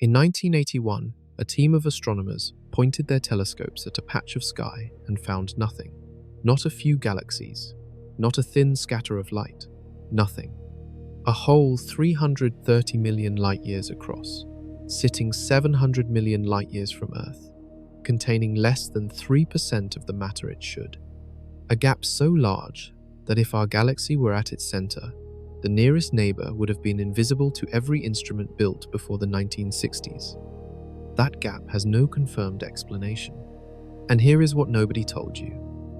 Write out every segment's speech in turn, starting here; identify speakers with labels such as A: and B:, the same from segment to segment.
A: In 1981, a team of astronomers pointed their telescopes at a patch of sky and found nothing. Not a few galaxies, not a thin scatter of light, nothing. A whole 330 million light-years across, sitting 700 million light-years from Earth, containing less than 3% of the matter it should. A gap so large that if our galaxy were at its center, the nearest neighbor would have been invisible to every instrument built before the 1960s. That gap has no confirmed explanation. And here is what nobody told you.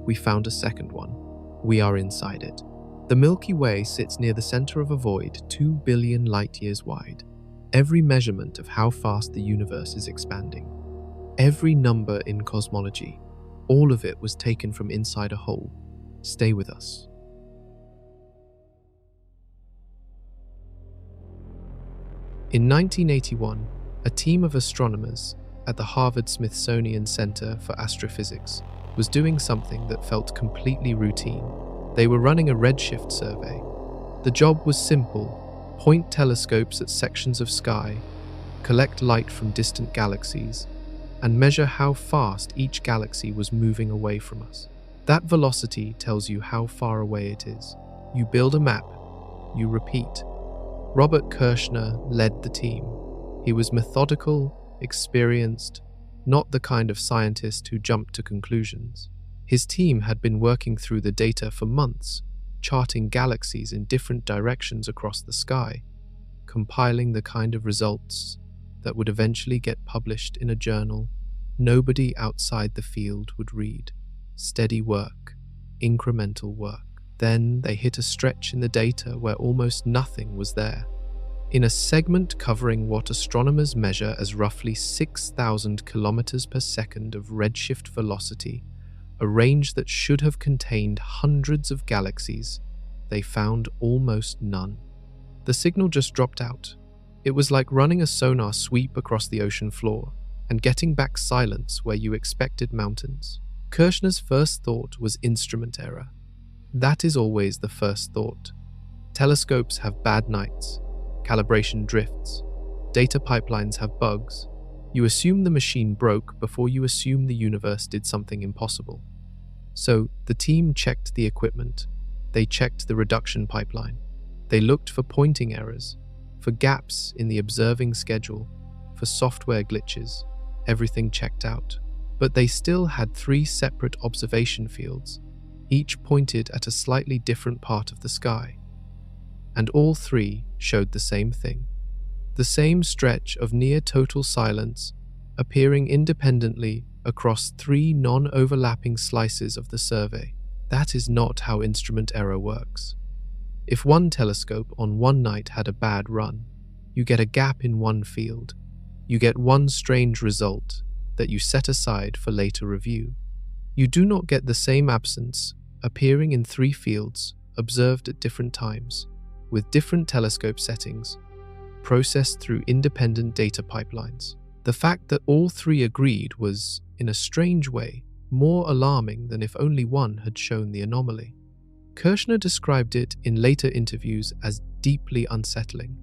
A: We found a second one. We are inside it. The Milky Way sits near the center of a void 2 billion light-years wide. Every measurement of how fast the universe is expanding, every number in cosmology, all of it was taken from inside a hole. Stay with us. In 1981, a team of astronomers at the Harvard-Smithsonian Center for Astrophysics was doing something that felt completely routine. They were running a redshift survey. The job was simple: point telescopes at sections of sky, collect light from distant galaxies, and measure how fast each galaxy was moving away from us. That velocity tells you how far away it is. You build a map, you repeat. Robert Kirshner led the team. He was methodical, experienced, not the kind of scientist who jumped to conclusions. His team had been working through the data for months, charting galaxies in different directions across the sky, compiling the kind of results that would eventually get published in a journal nobody outside the field would read. Steady work, incremental work. Then they hit a stretch in the data where almost nothing was there. In a segment covering what astronomers measure as roughly 6,000 kilometers per second of redshift velocity, a range that should have contained hundreds of galaxies, they found almost none. The signal just dropped out. It was like running a sonar sweep across the ocean floor and getting back silence where you expected mountains. Kirshner's first thought was instrument error. That is always the first thought. Telescopes have bad nights, calibration drifts, data pipelines have bugs. You assume the machine broke before you assume the universe did something impossible. So the team checked the equipment. They checked the reduction pipeline. They looked for pointing errors, for gaps in the observing schedule, for software glitches. Everything checked out. But they still had 3 separate observation fields, each pointed at a slightly different part of the sky. And all 3 showed the same thing. The same stretch of near-total silence appearing independently across 3 non-overlapping slices of the survey. That is not how instrument error works. If one telescope on one night had a bad run, you get a gap in one field. You get one strange result that you set aside for later review. You do not get the same absence appearing in 3 fields observed at different times, with different telescope settings, processed through independent data pipelines. The fact that all 3 agreed was, in a strange way, more alarming than if only one had shown the anomaly. Kirshner described it in later interviews as deeply unsettling,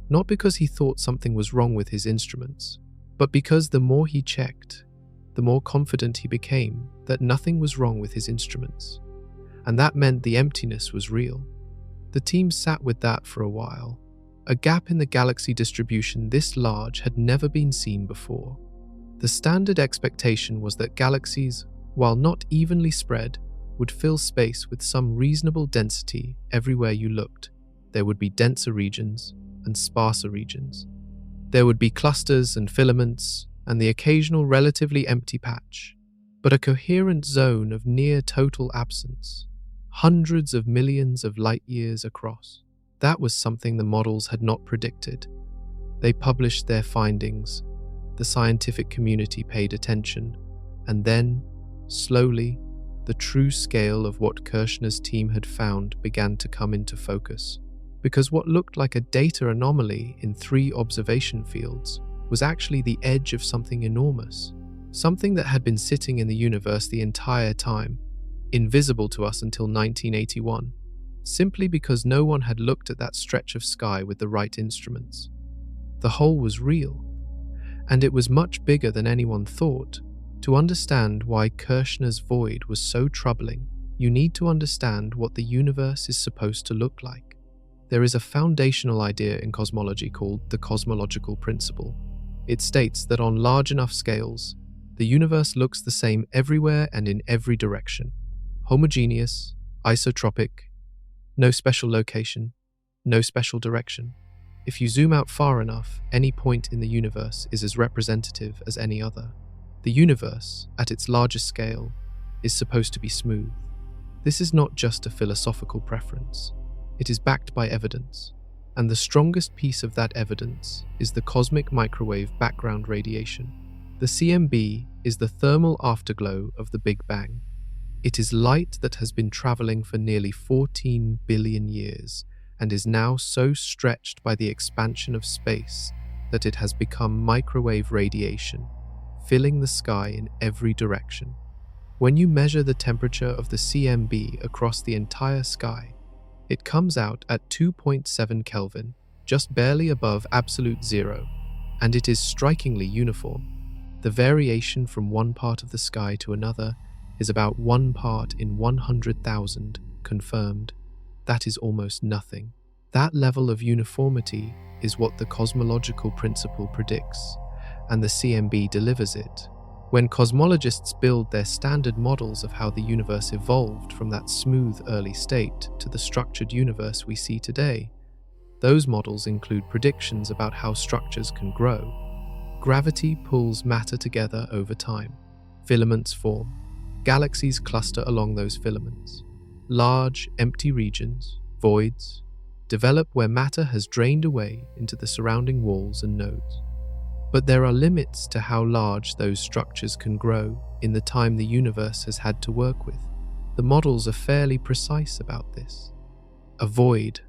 A: not because he thought something was wrong with his instruments, but because the more he checked, the more confident he became that nothing was wrong with his instruments, and that meant the emptiness was real. The team sat with that for a while. A gap in the galaxy distribution this large had never been seen before. The standard expectation was that galaxies, while not evenly spread, would fill space with some reasonable density everywhere you looked. There would be denser regions and sparser regions. There would be clusters and filaments and the occasional relatively empty patch, but a coherent zone of near total absence, hundreds of millions of light years across. That was something the models had not predicted. They published their findings, the scientific community paid attention, and then, slowly, the true scale of what Kirshner's team had found began to come into focus. Because what looked like a data anomaly in 3 observation fields was actually the edge of something enormous, something that had been sitting in the universe the entire time, invisible to us until 1981, simply because no one had looked at that stretch of sky with the right instruments. The hole was real. And it was much bigger than anyone thought. To understand why Kirshner's void was so troubling, you need to understand what the universe is supposed to look like. There is a foundational idea in cosmology called the cosmological principle. It states that on large enough scales, the universe looks the same everywhere and in every direction. Homogeneous, isotropic, no special location, no special direction. If you zoom out far enough, any point in the universe is as representative as any other. The universe, at its largest scale, is supposed to be smooth. This is not just a philosophical preference. It is backed by evidence. And the strongest piece of that evidence is the cosmic microwave background radiation. The CMB is the thermal afterglow of the Big Bang. It is light that has been traveling for nearly 14 billion years and is now so stretched by the expansion of space that it has become microwave radiation, filling the sky in every direction. When you measure the temperature of the CMB across the entire sky, it comes out at 2.7 Kelvin, just barely above absolute zero, and it is strikingly uniform. The variation from one part of the sky to another is about 1 part in 100,000 confirmed. That is almost nothing. That level of uniformity is what the cosmological principle predicts, and the CMB delivers it. When cosmologists build their standard models of how the universe evolved from that smooth early state to the structured universe we see today, those models include predictions about how structures can grow. Gravity pulls matter together over time. Filaments form. Galaxies cluster along those filaments. Large, empty regions, voids, develop where matter has drained away into the surrounding walls and nodes. But there are limits to how large those structures can grow in the time the universe has had to work with. The models are fairly precise about this. A void,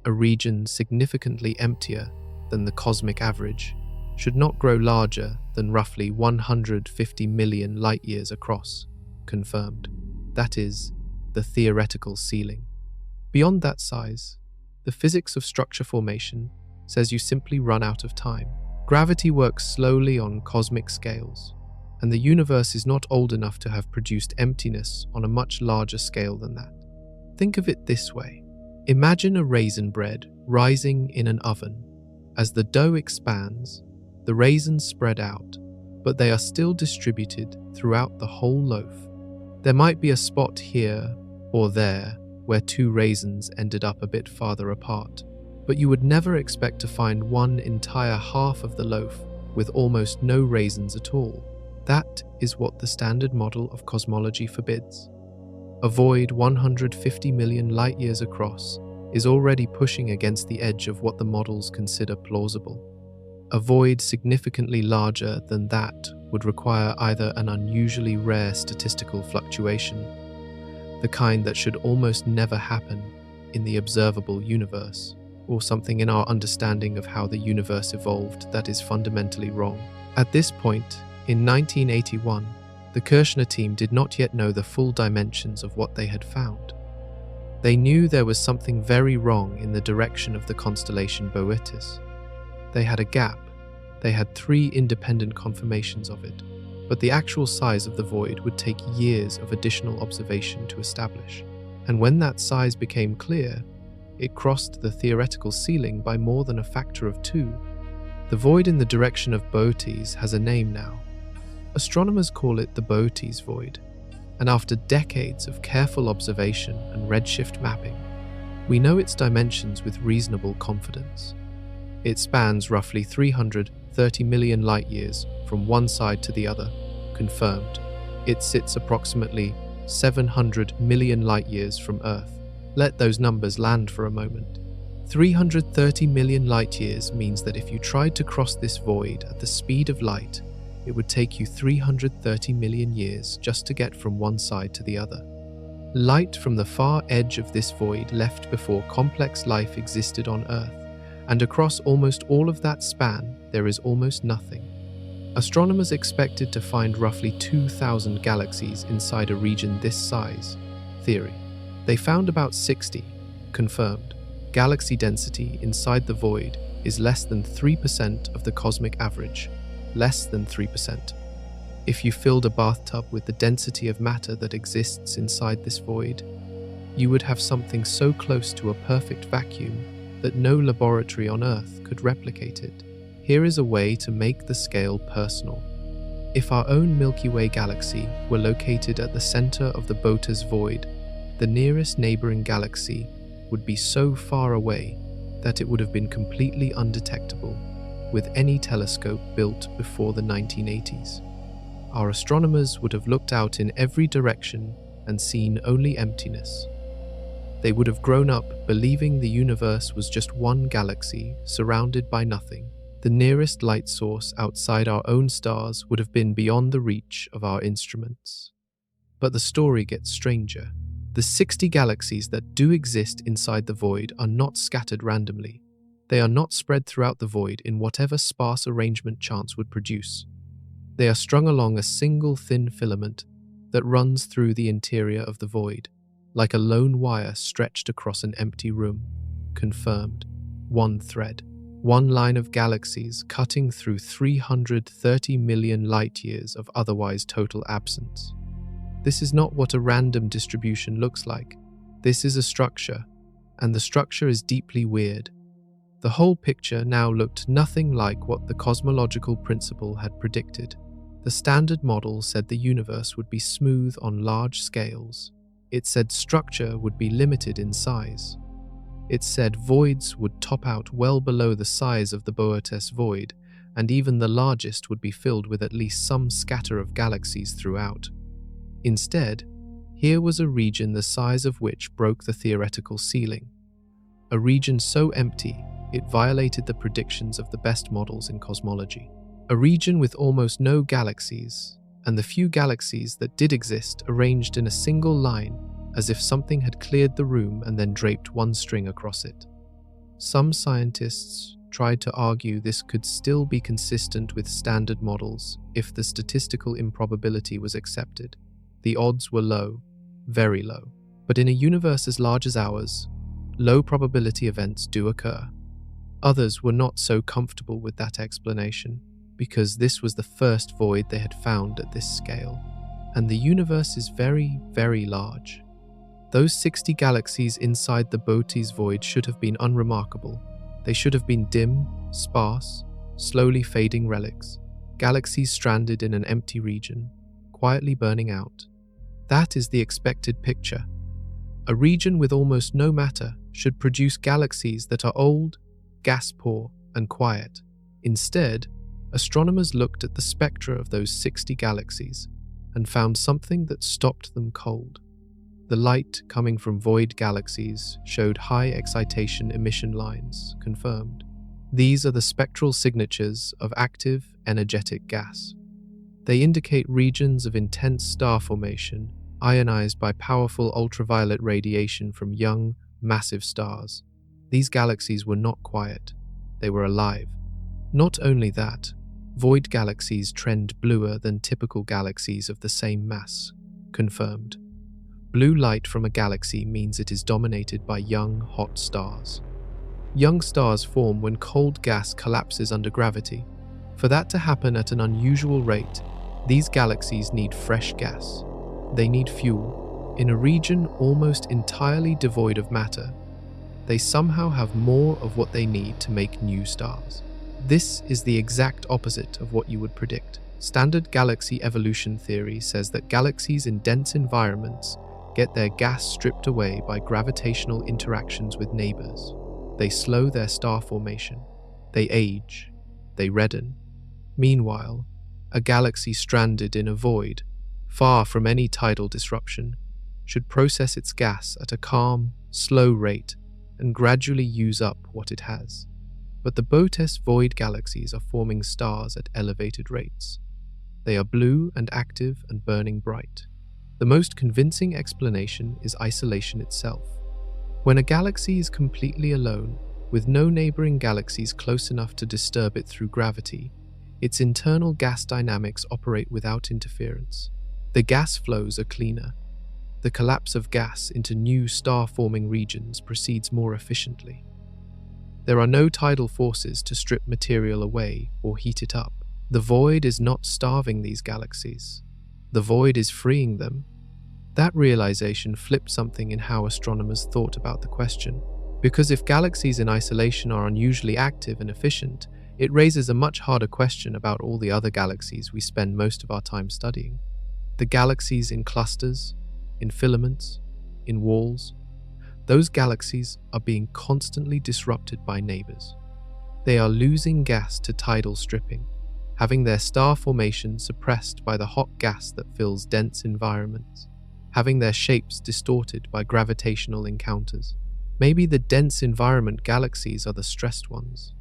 A: a region significantly emptier than the cosmic average, should not grow larger than roughly 150 million light-years across, confirmed. That is, the theoretical ceiling. Beyond that size, the physics of structure formation says you simply run out of time. Gravity works slowly on cosmic scales, and the universe is not old enough to have produced emptiness on a much larger scale than that. Think of it this way. Imagine a raisin bread rising in an oven. As the dough expands, the raisins spread out, but they are still distributed throughout the whole loaf. There might be a spot here or there where 2 raisins ended up a bit farther apart, but you would never expect to find one entire half of the loaf with almost no raisins at all. That is what the standard model of cosmology forbids. A void 150 million light-years across is already pushing against the edge of what the models consider plausible. A void significantly larger than that would require either an unusually rare statistical fluctuation, the kind that should almost never happen in the observable universe, or something in our understanding of how the universe evolved that is fundamentally wrong. At this point, in 1981, the Kirshner team did not yet know the full dimensions of what they had found. They knew there was something very wrong in the direction of the constellation Boötes. They had a gap. They had 3 independent confirmations of it, but the actual size of the void would take years of additional observation to establish. And when that size became clear, it crossed the theoretical ceiling by more than a factor of 2. The void in the direction of Boötes has a name now. Astronomers call it the Boötes Void, and after decades of careful observation and redshift mapping, we know its dimensions with reasonable confidence. It spans roughly 330 million light-years from one side to the other, confirmed. It sits approximately 700 million light-years from Earth. Let those numbers land for a moment. 330 million light-years means that if you tried to cross this void at the speed of light, it would take you 330 million years just to get from one side to the other. Light from the far edge of this void left before complex life existed on Earth, and across almost all of that span, there is almost nothing. Astronomers expected to find roughly 2,000 galaxies inside a region this size. Theory. They found about 60, confirmed. Galaxy density inside the void is less than 3% of the cosmic average. less than 3%. If you filled a bathtub with the density of matter that exists inside this void, you would have something so close to a perfect vacuum that no laboratory on Earth could replicate it. Here is a way to make the scale personal. If our own Milky Way galaxy were located at the center of the Boötes Void, the nearest neighboring galaxy would be so far away that it would have been completely undetectable with any telescope built before the 1980s. Our astronomers would have looked out in every direction and seen only emptiness. They would have grown up believing the universe was just one galaxy surrounded by nothing. The nearest light source outside our own stars would have been beyond the reach of our instruments. But the story gets stranger. The 60 galaxies that do exist inside the void are not scattered randomly. They are not spread throughout the void in whatever sparse arrangement chance would produce. They are strung along a single thin filament that runs through the interior of the void, like a lone wire stretched across an empty room. Confirmed. One thread. One line of galaxies cutting through 330 million light-years of otherwise total absence. This is not what a random distribution looks like. This is a structure, and the structure is deeply weird. The whole picture now looked nothing like what the cosmological principle had predicted. The standard model said the universe would be smooth on large scales. It said structure would be limited in size. It said voids would top out well below the size of the Boötes Void, and even the largest would be filled with at least some scatter of galaxies throughout. Instead, here was a region the size of which broke the theoretical ceiling. A region so empty, it violated the predictions of the best models in cosmology. A region with almost no galaxies, and the few galaxies that did exist arranged in a single line, as if something had cleared the room and then draped one string across it. Some scientists tried to argue this could still be consistent with standard models if the statistical improbability was accepted. The odds were low, very low. But in a universe as large as ours, low probability events do occur. Others were not so comfortable with that explanation, because this was the first void they had found at this scale, and the universe is very, very large. Those 60 galaxies inside the Boötes Void should have been unremarkable. They should have been dim, sparse, slowly fading relics, galaxies stranded in an empty region, quietly burning out. That is the expected picture. A region with almost no matter should produce galaxies that are old, gas-poor, and quiet. Instead, astronomers looked at the spectra of those 60 galaxies and found something that stopped them cold. The light coming from void galaxies showed high excitation emission lines, confirmed. These are the spectral signatures of active, energetic gas. They indicate regions of intense star formation, ionized by powerful ultraviolet radiation from young, massive stars. These galaxies were not quiet. They were alive. Not only that, void galaxies trend bluer than typical galaxies of the same mass, confirmed. Blue light from a galaxy means it is dominated by young, hot stars. Young stars form when cold gas collapses under gravity. For that to happen at an unusual rate, these galaxies need fresh gas. They need fuel. In a region almost entirely devoid of matter, they somehow have more of what they need to make new stars. This is the exact opposite of what you would predict. Standard galaxy evolution theory says that galaxies in dense environments get their gas stripped away by gravitational interactions with neighbors. They slow their star formation. They age. They redden. Meanwhile, a galaxy stranded in a void, far from any tidal disruption, should process its gas at a calm, slow rate and gradually use up what it has. But the Boötes Void galaxies are forming stars at elevated rates. They are blue and active and burning bright. The most convincing explanation is isolation itself. When a galaxy is completely alone, with no neighboring galaxies close enough to disturb it through gravity, its internal gas dynamics operate without interference. The gas flows are cleaner. The collapse of gas into new star-forming regions proceeds more efficiently. There are no tidal forces to strip material away or heat it up. The void is not starving these galaxies. The void is freeing them. That realization flipped something in how astronomers thought about the question. Because if galaxies in isolation are unusually active and efficient, it raises a much harder question about all the other galaxies we spend most of our time studying. The galaxies in clusters, in filaments, in walls, those galaxies are being constantly disrupted by neighbors. They are losing gas to tidal stripping, having their star formation suppressed by the hot gas that fills dense environments, having their shapes distorted by gravitational encounters. Maybe the dense environment galaxies are the stressed ones.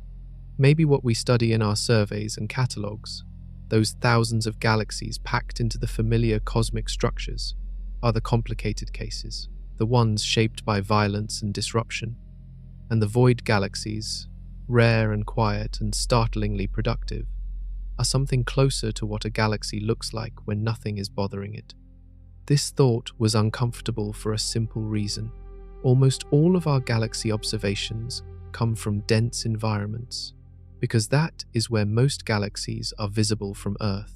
A: Maybe what we study in our surveys and catalogues, those thousands of galaxies packed into the familiar cosmic structures, are the complicated cases, the ones shaped by violence and disruption. And the void galaxies, rare and quiet and startlingly productive, are something closer to what a galaxy looks like when nothing is bothering it. This thought was uncomfortable for a simple reason. Almost all of our galaxy observations come from dense environments, because that is where most galaxies are visible from Earth.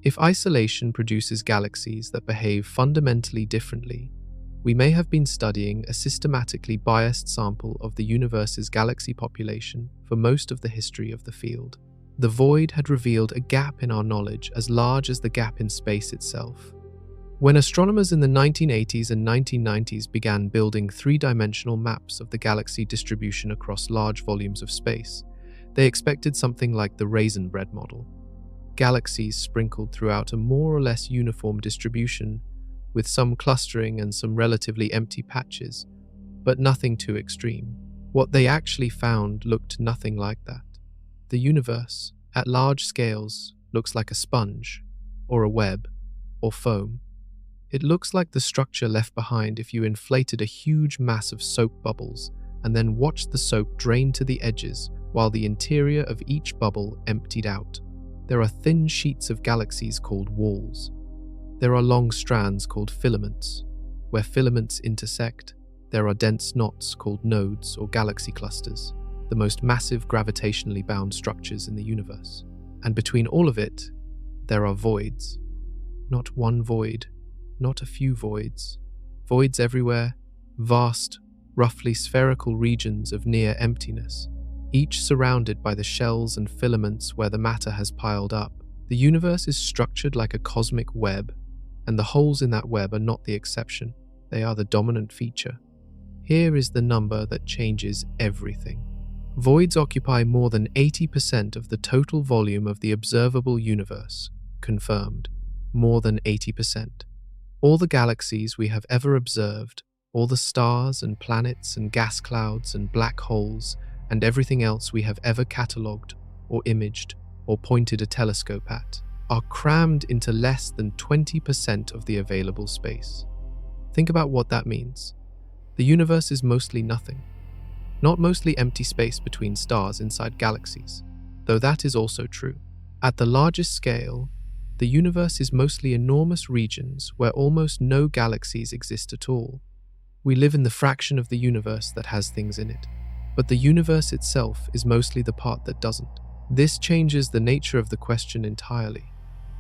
A: If isolation produces galaxies that behave fundamentally differently, we may have been studying a systematically biased sample of the universe's galaxy population for most of the history of the field. The void had revealed a gap in our knowledge as large as the gap in space itself. When astronomers in the 1980s and 1990s began building three-dimensional maps of the galaxy distribution across large volumes of space, they expected something like the raisin bread model. Galaxies sprinkled throughout a more or less uniform distribution, with some clustering and some relatively empty patches, but nothing too extreme. What they actually found looked nothing like that. The universe, at large scales, looks like a sponge, or a web, or foam. It looks like the structure left behind if you inflated a huge mass of soap bubbles and then watched the soap drain to the edges while the interior of each bubble emptied out. There are thin sheets of galaxies called walls. There are long strands called filaments. Where filaments intersect, there are dense knots called nodes or galaxy clusters, the most massive gravitationally bound structures in the universe. And between all of it, there are voids. Not one void, not a few voids. Voids everywhere, vast, roughly spherical regions of near emptiness, each surrounded by the shells and filaments where the matter has piled up. The universe is structured like a cosmic web, and the holes in that web are not the exception. They are the dominant feature. Here is the number that changes everything. Voids occupy more than 80% of the total volume of the observable universe, confirmed. More than 80%. All the galaxies we have ever observed, all the stars and planets and gas clouds and black holes and everything else we have ever catalogued or imaged or pointed a telescope at, are crammed into less than 20% of the available space. Think about what that means. The universe is mostly nothing. Not mostly empty space between stars inside galaxies, though that is also true. At the largest scale, the universe is mostly enormous regions where almost no galaxies exist at all. We live in the fraction of the universe that has things in it, but the universe itself is mostly the part that doesn't. This changes the nature of the question entirely.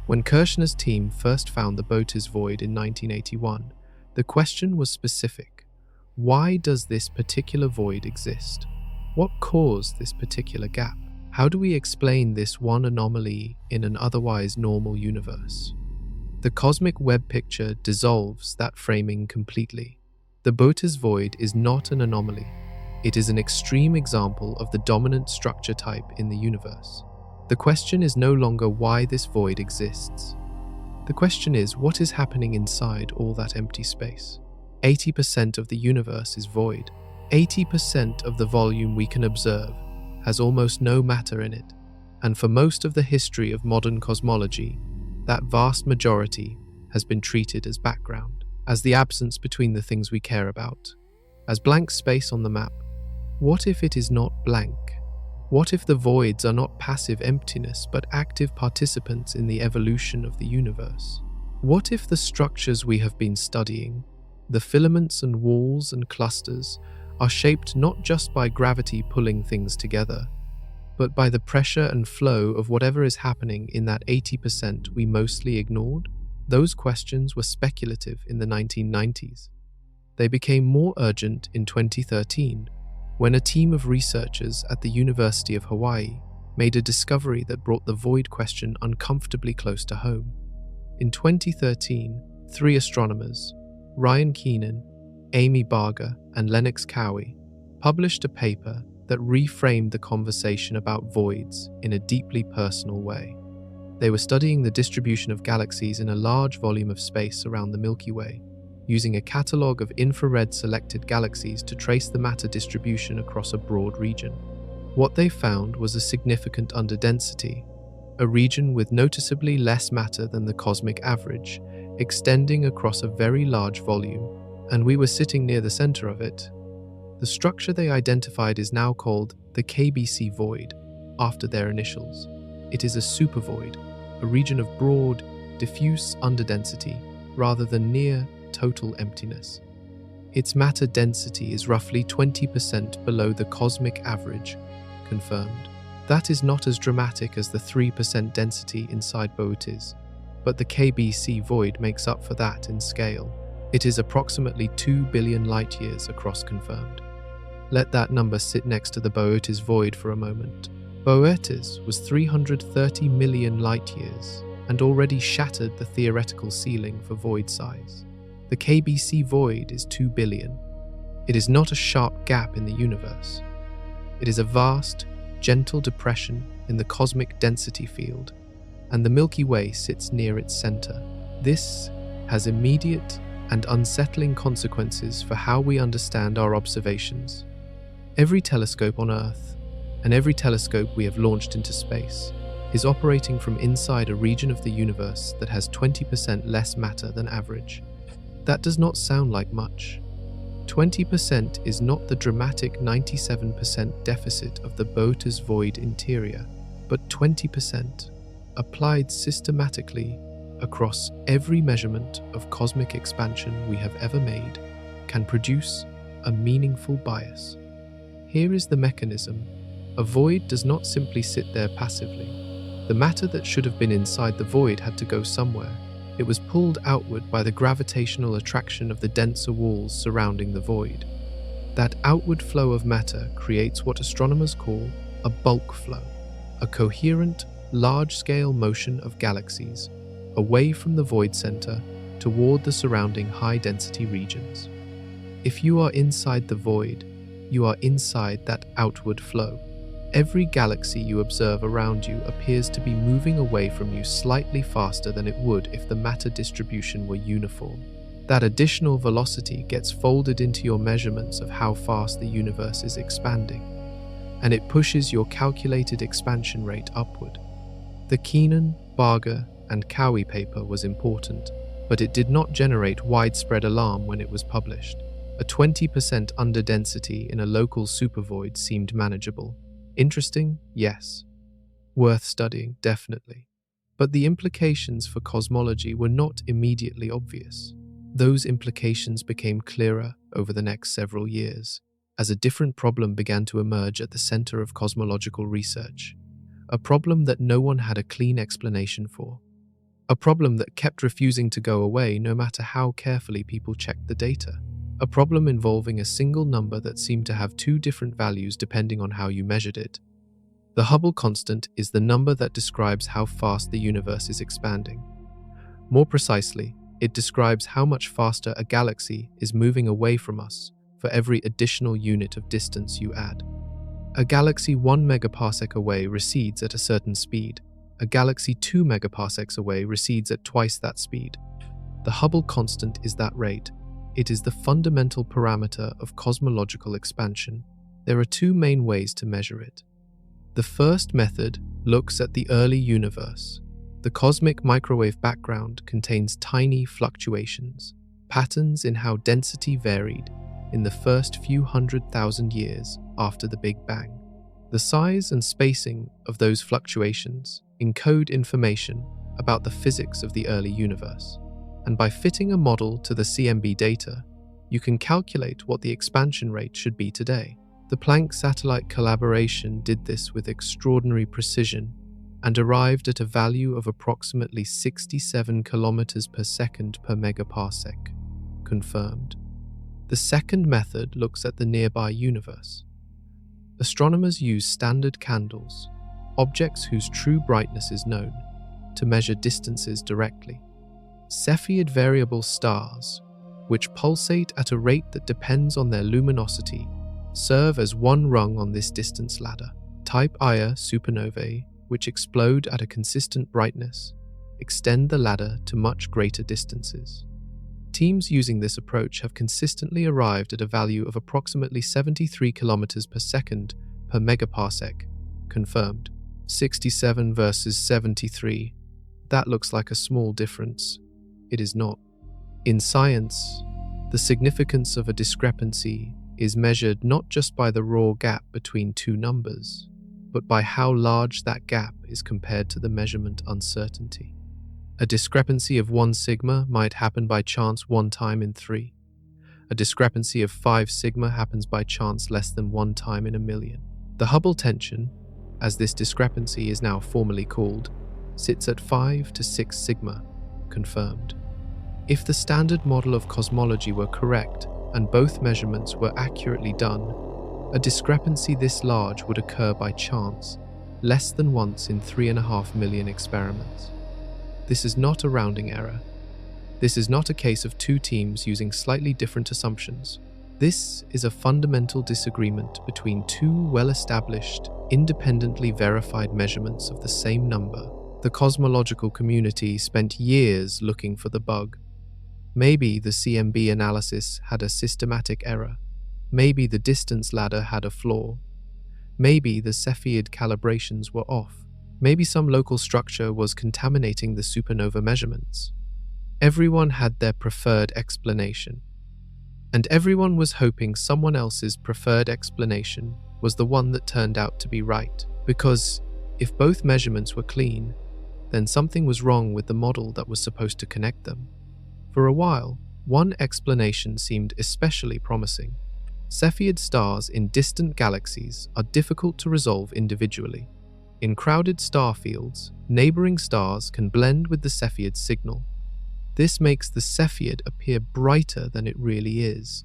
A: When Kirshner's team first found the Boötes Void in 1981, the question was specific. Why does this particular void exist? What caused this particular gap? How do we explain this one anomaly in an otherwise normal universe? The cosmic web picture dissolves that framing completely. The Boötes Void is not an anomaly. It is an extreme example of the dominant structure type in the universe. The question is no longer why this void exists. The question is what is happening inside all that empty space. 80% of the universe is void. 80% of the volume we can observe has almost no matter in it. And for most of the history of modern cosmology, that vast majority has been treated as background, as the absence between the things we care about, as blank space on the map. What if it is not blank? What if the voids are not passive emptiness but active participants in the evolution of the universe? What if the structures we have been studying, the filaments and walls and clusters, are shaped not just by gravity pulling things together, but by the pressure and flow of whatever is happening in that 80% we mostly ignored? Those questions were speculative in the 1990s. They became more urgent in 2013, when a team of researchers at the University of Hawaii made a discovery that brought the void question uncomfortably close to home. In 2013, 3 astronomers, Ryan Keenan, Amy Barger, and Lennox Cowie, published a paper that reframed the conversation about voids in a deeply personal way. They were studying the distribution of galaxies in a large volume of space around the Milky Way, using a catalogue of infrared selected galaxies to trace the matter distribution across a broad region. What they found was a significant underdensity, a region with noticeably less matter than the cosmic average, extending across a very large volume, and we were sitting near the center of it. The structure they identified is now called the KBC Void, after their initials. It is a supervoid, a region of broad, diffuse underdensity, rather than near total emptiness. Its matter density is roughly 20% below the cosmic average, confirmed. That is not as dramatic as the 3% density inside Boötes, but the KBC Void makes up for that in scale. It is approximately 2 billion light-years across, confirmed. Let that number sit next to the Boötes Void for a moment. Boötes was 330 million light-years and already shattered the theoretical ceiling for void size. The KBC Void is 2 billion. It is not a sharp gap in the universe. It is a vast, gentle depression in the cosmic density field, and the Milky Way sits near its center. This has immediate and unsettling consequences for how we understand our observations. Every telescope on Earth, and every telescope we have launched into space, is operating from inside a region of the universe that has 20% less matter than average. That does not sound like much. 20% is not the dramatic 97% deficit of the Boötes Void interior, but 20%, applied systematically across every measurement of cosmic expansion we have ever made, can produce a meaningful bias. Here is the mechanism. A void does not simply sit there passively. The matter that should have been inside the void had to go somewhere. It was pulled outward by the gravitational attraction of the denser walls surrounding the void. That outward flow of matter creates what astronomers call a bulk flow, a coherent, large-scale motion of galaxies away from the void center toward the surrounding high-density regions. If you are inside the void, you are inside that outward flow. Every galaxy you observe around you appears to be moving away from you slightly faster than it would if the matter distribution were uniform. That additional velocity gets folded into your measurements of how fast the universe is expanding, and it pushes your calculated expansion rate upward. The Keenan, Barger, and Cowie paper was important, but it did not generate widespread alarm when it was published. A 20% underdensity in a local supervoid seemed manageable. Interesting? Yes. Worth studying? Definitely. But the implications for cosmology were not immediately obvious. Those implications became clearer over the next several years, as a different problem began to emerge at the center of cosmological research. A problem that no one had a clean explanation for. A problem that kept refusing to go away no matter how carefully people checked the data. A problem involving a single number that seemed to have 2 different values depending on how you measured it. The Hubble constant is the number that describes how fast the universe is expanding. More precisely, it describes how much faster a galaxy is moving away from us for every additional unit of distance you add. A galaxy 1 megaparsec away recedes at a certain speed. A galaxy 2 megaparsecs away recedes at twice that speed. The Hubble constant is that rate. It is the fundamental parameter of cosmological expansion. There are 2 main ways to measure it. The first method looks at the early universe. The cosmic microwave background contains tiny fluctuations, patterns in how density varied in the first few 100,000 years after the Big Bang. The size and spacing of those fluctuations encode information about the physics of the early universe. And by fitting a model to the CMB data, you can calculate what the expansion rate should be today. The Planck satellite collaboration did this with extraordinary precision and arrived at a value of approximately 67 kilometers per second per megaparsec, confirmed. The second method looks at the nearby universe. Astronomers use standard candles, objects whose true brightness is known, to measure distances directly. Cepheid variable stars, which pulsate at a rate that depends on their luminosity, serve as one rung on this distance ladder. Type Ia supernovae, which explode at a consistent brightness, extend the ladder to much greater distances. Teams using this approach have consistently arrived at a value of approximately 73 kilometers per second per megaparsec, confirmed. 67 versus 73. That looks like a small difference. It is not. In science, the significance of a discrepancy is measured not just by the raw gap between two numbers, but by how large that gap is compared to the measurement uncertainty. A discrepancy of 1 sigma might happen by chance 1 time in 3. A discrepancy of 5 sigma happens by chance less than 1 time in a million. The Hubble tension, as this discrepancy is now formally called, sits at 5 to 6 sigma, confirmed. If the standard model of cosmology were correct and both measurements were accurately done, a discrepancy this large would occur by chance, less than once in 3.5 million experiments. This is not a rounding error. This is not a case of two teams using slightly different assumptions. This is a fundamental disagreement between two well-established, independently verified measurements of the same number. The cosmological community spent years looking for the bug. Maybe the CMB analysis had a systematic error. Maybe the distance ladder had a flaw. Maybe the Cepheid calibrations were off. Maybe some local structure was contaminating the supernova measurements. Everyone had their preferred explanation. And everyone was hoping someone else's preferred explanation was the one that turned out to be right. Because if both measurements were clean, then something was wrong with the model that was supposed to connect them. For a while, one explanation seemed especially promising. Cepheid stars in distant galaxies are difficult to resolve individually. In crowded star fields, neighboring stars can blend with the Cepheid signal. This makes the Cepheid appear brighter than it really is,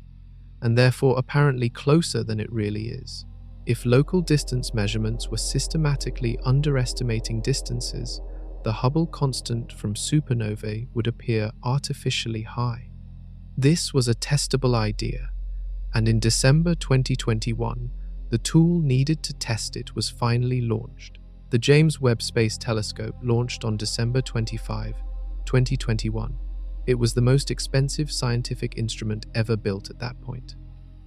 A: and therefore apparently closer than it really is. If local distance measurements were systematically underestimating distances, the Hubble constant from supernovae would appear artificially high. This was a testable idea, and in December 2021, the tool needed to test it was finally launched. The James Webb Space Telescope launched on December 25, 2021. It was the most expensive scientific instrument ever built at that point.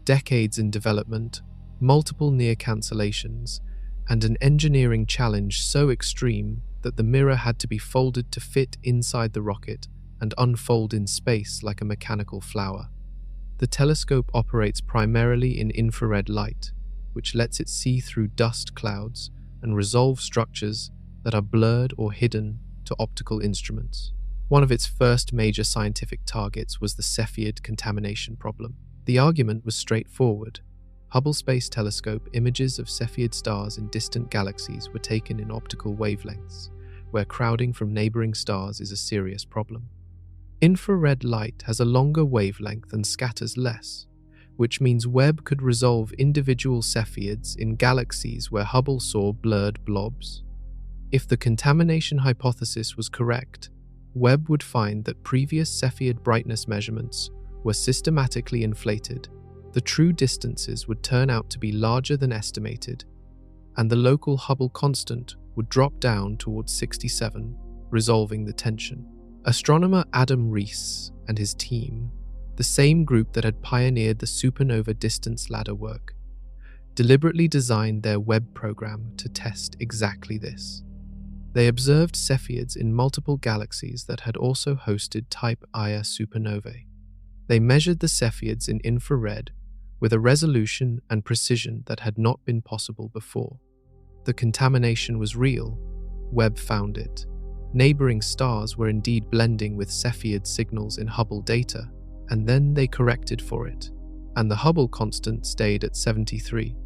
A: Decades in development, multiple near cancellations, and an engineering challenge so extreme that the mirror had to be folded to fit inside the rocket and unfold in space like a mechanical flower. The telescope operates primarily in infrared light, which lets it see through dust clouds and resolve structures that are blurred or hidden to optical instruments. One of its first major scientific targets was the Cepheid contamination problem. The argument was straightforward. Hubble Space Telescope images of Cepheid stars in distant galaxies were taken in optical wavelengths, where crowding from neighboring stars is a serious problem. Infrared light has a longer wavelength and scatters less, which means Webb could resolve individual Cepheids in galaxies where Hubble saw blurred blobs. If the contamination hypothesis was correct, Webb would find that previous Cepheid brightness measurements were systematically inflated. The true distances would turn out to be larger than estimated, and the local Hubble constant would drop down towards 67, resolving the tension. Astronomer Adam Rees and his team, the same group that had pioneered the supernova distance ladder work, deliberately designed their Webb program to test exactly this. They observed Cepheids in multiple galaxies that had also hosted type Ia supernovae. They measured the Cepheids in infrared with a resolution and precision that had not been possible before. The contamination was real. Webb found it. Neighboring stars were indeed blending with Cepheid signals in Hubble data, and then they corrected for it, and the Hubble constant stayed at 73.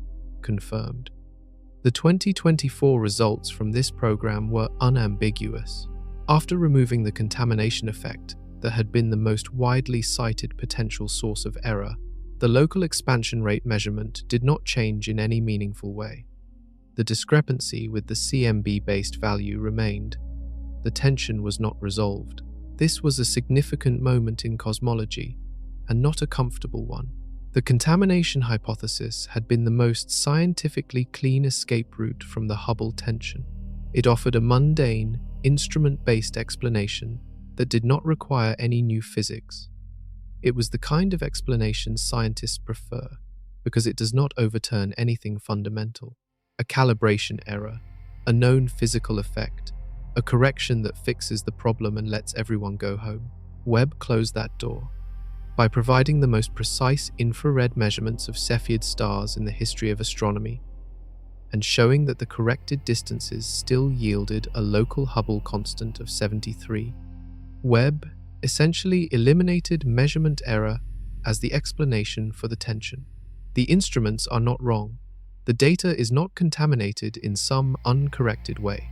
A: confirmed. The 2024 results from this program were unambiguous. After removing the contamination effect that had been the most widely cited potential source of error, the local expansion rate measurement did not change in any meaningful way. The discrepancy with the CMB-based value remained. The tension was not resolved. This was a significant moment in cosmology, and not a comfortable one. The contamination hypothesis had been the most scientifically clean escape route from the Hubble tension. It offered a mundane, instrument-based explanation that did not require any new physics. It was the kind of explanation scientists prefer, because it does not overturn anything fundamental. A calibration error, a known physical effect, a correction that fixes the problem and lets everyone go home. Webb closed that door. By providing the most precise infrared measurements of Cepheid stars in the history of astronomy, and showing that the corrected distances still yielded a local Hubble constant of 73, Webb essentially eliminated measurement error as the explanation for the tension. The instruments are not wrong. The data is not contaminated in some uncorrected way.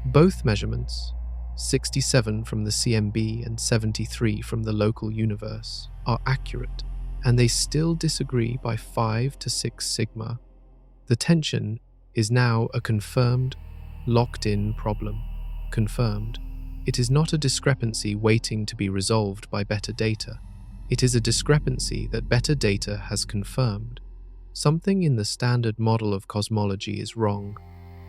A: Both measurements, 67 from the CMB and 73 from the local universe, are accurate, and they still disagree by 5 to 6 sigma. The tension is now a confirmed, locked-in problem. Confirmed. It is not a discrepancy waiting to be resolved by better data. It is a discrepancy that better data has confirmed. Something in the standard model of cosmology is wrong.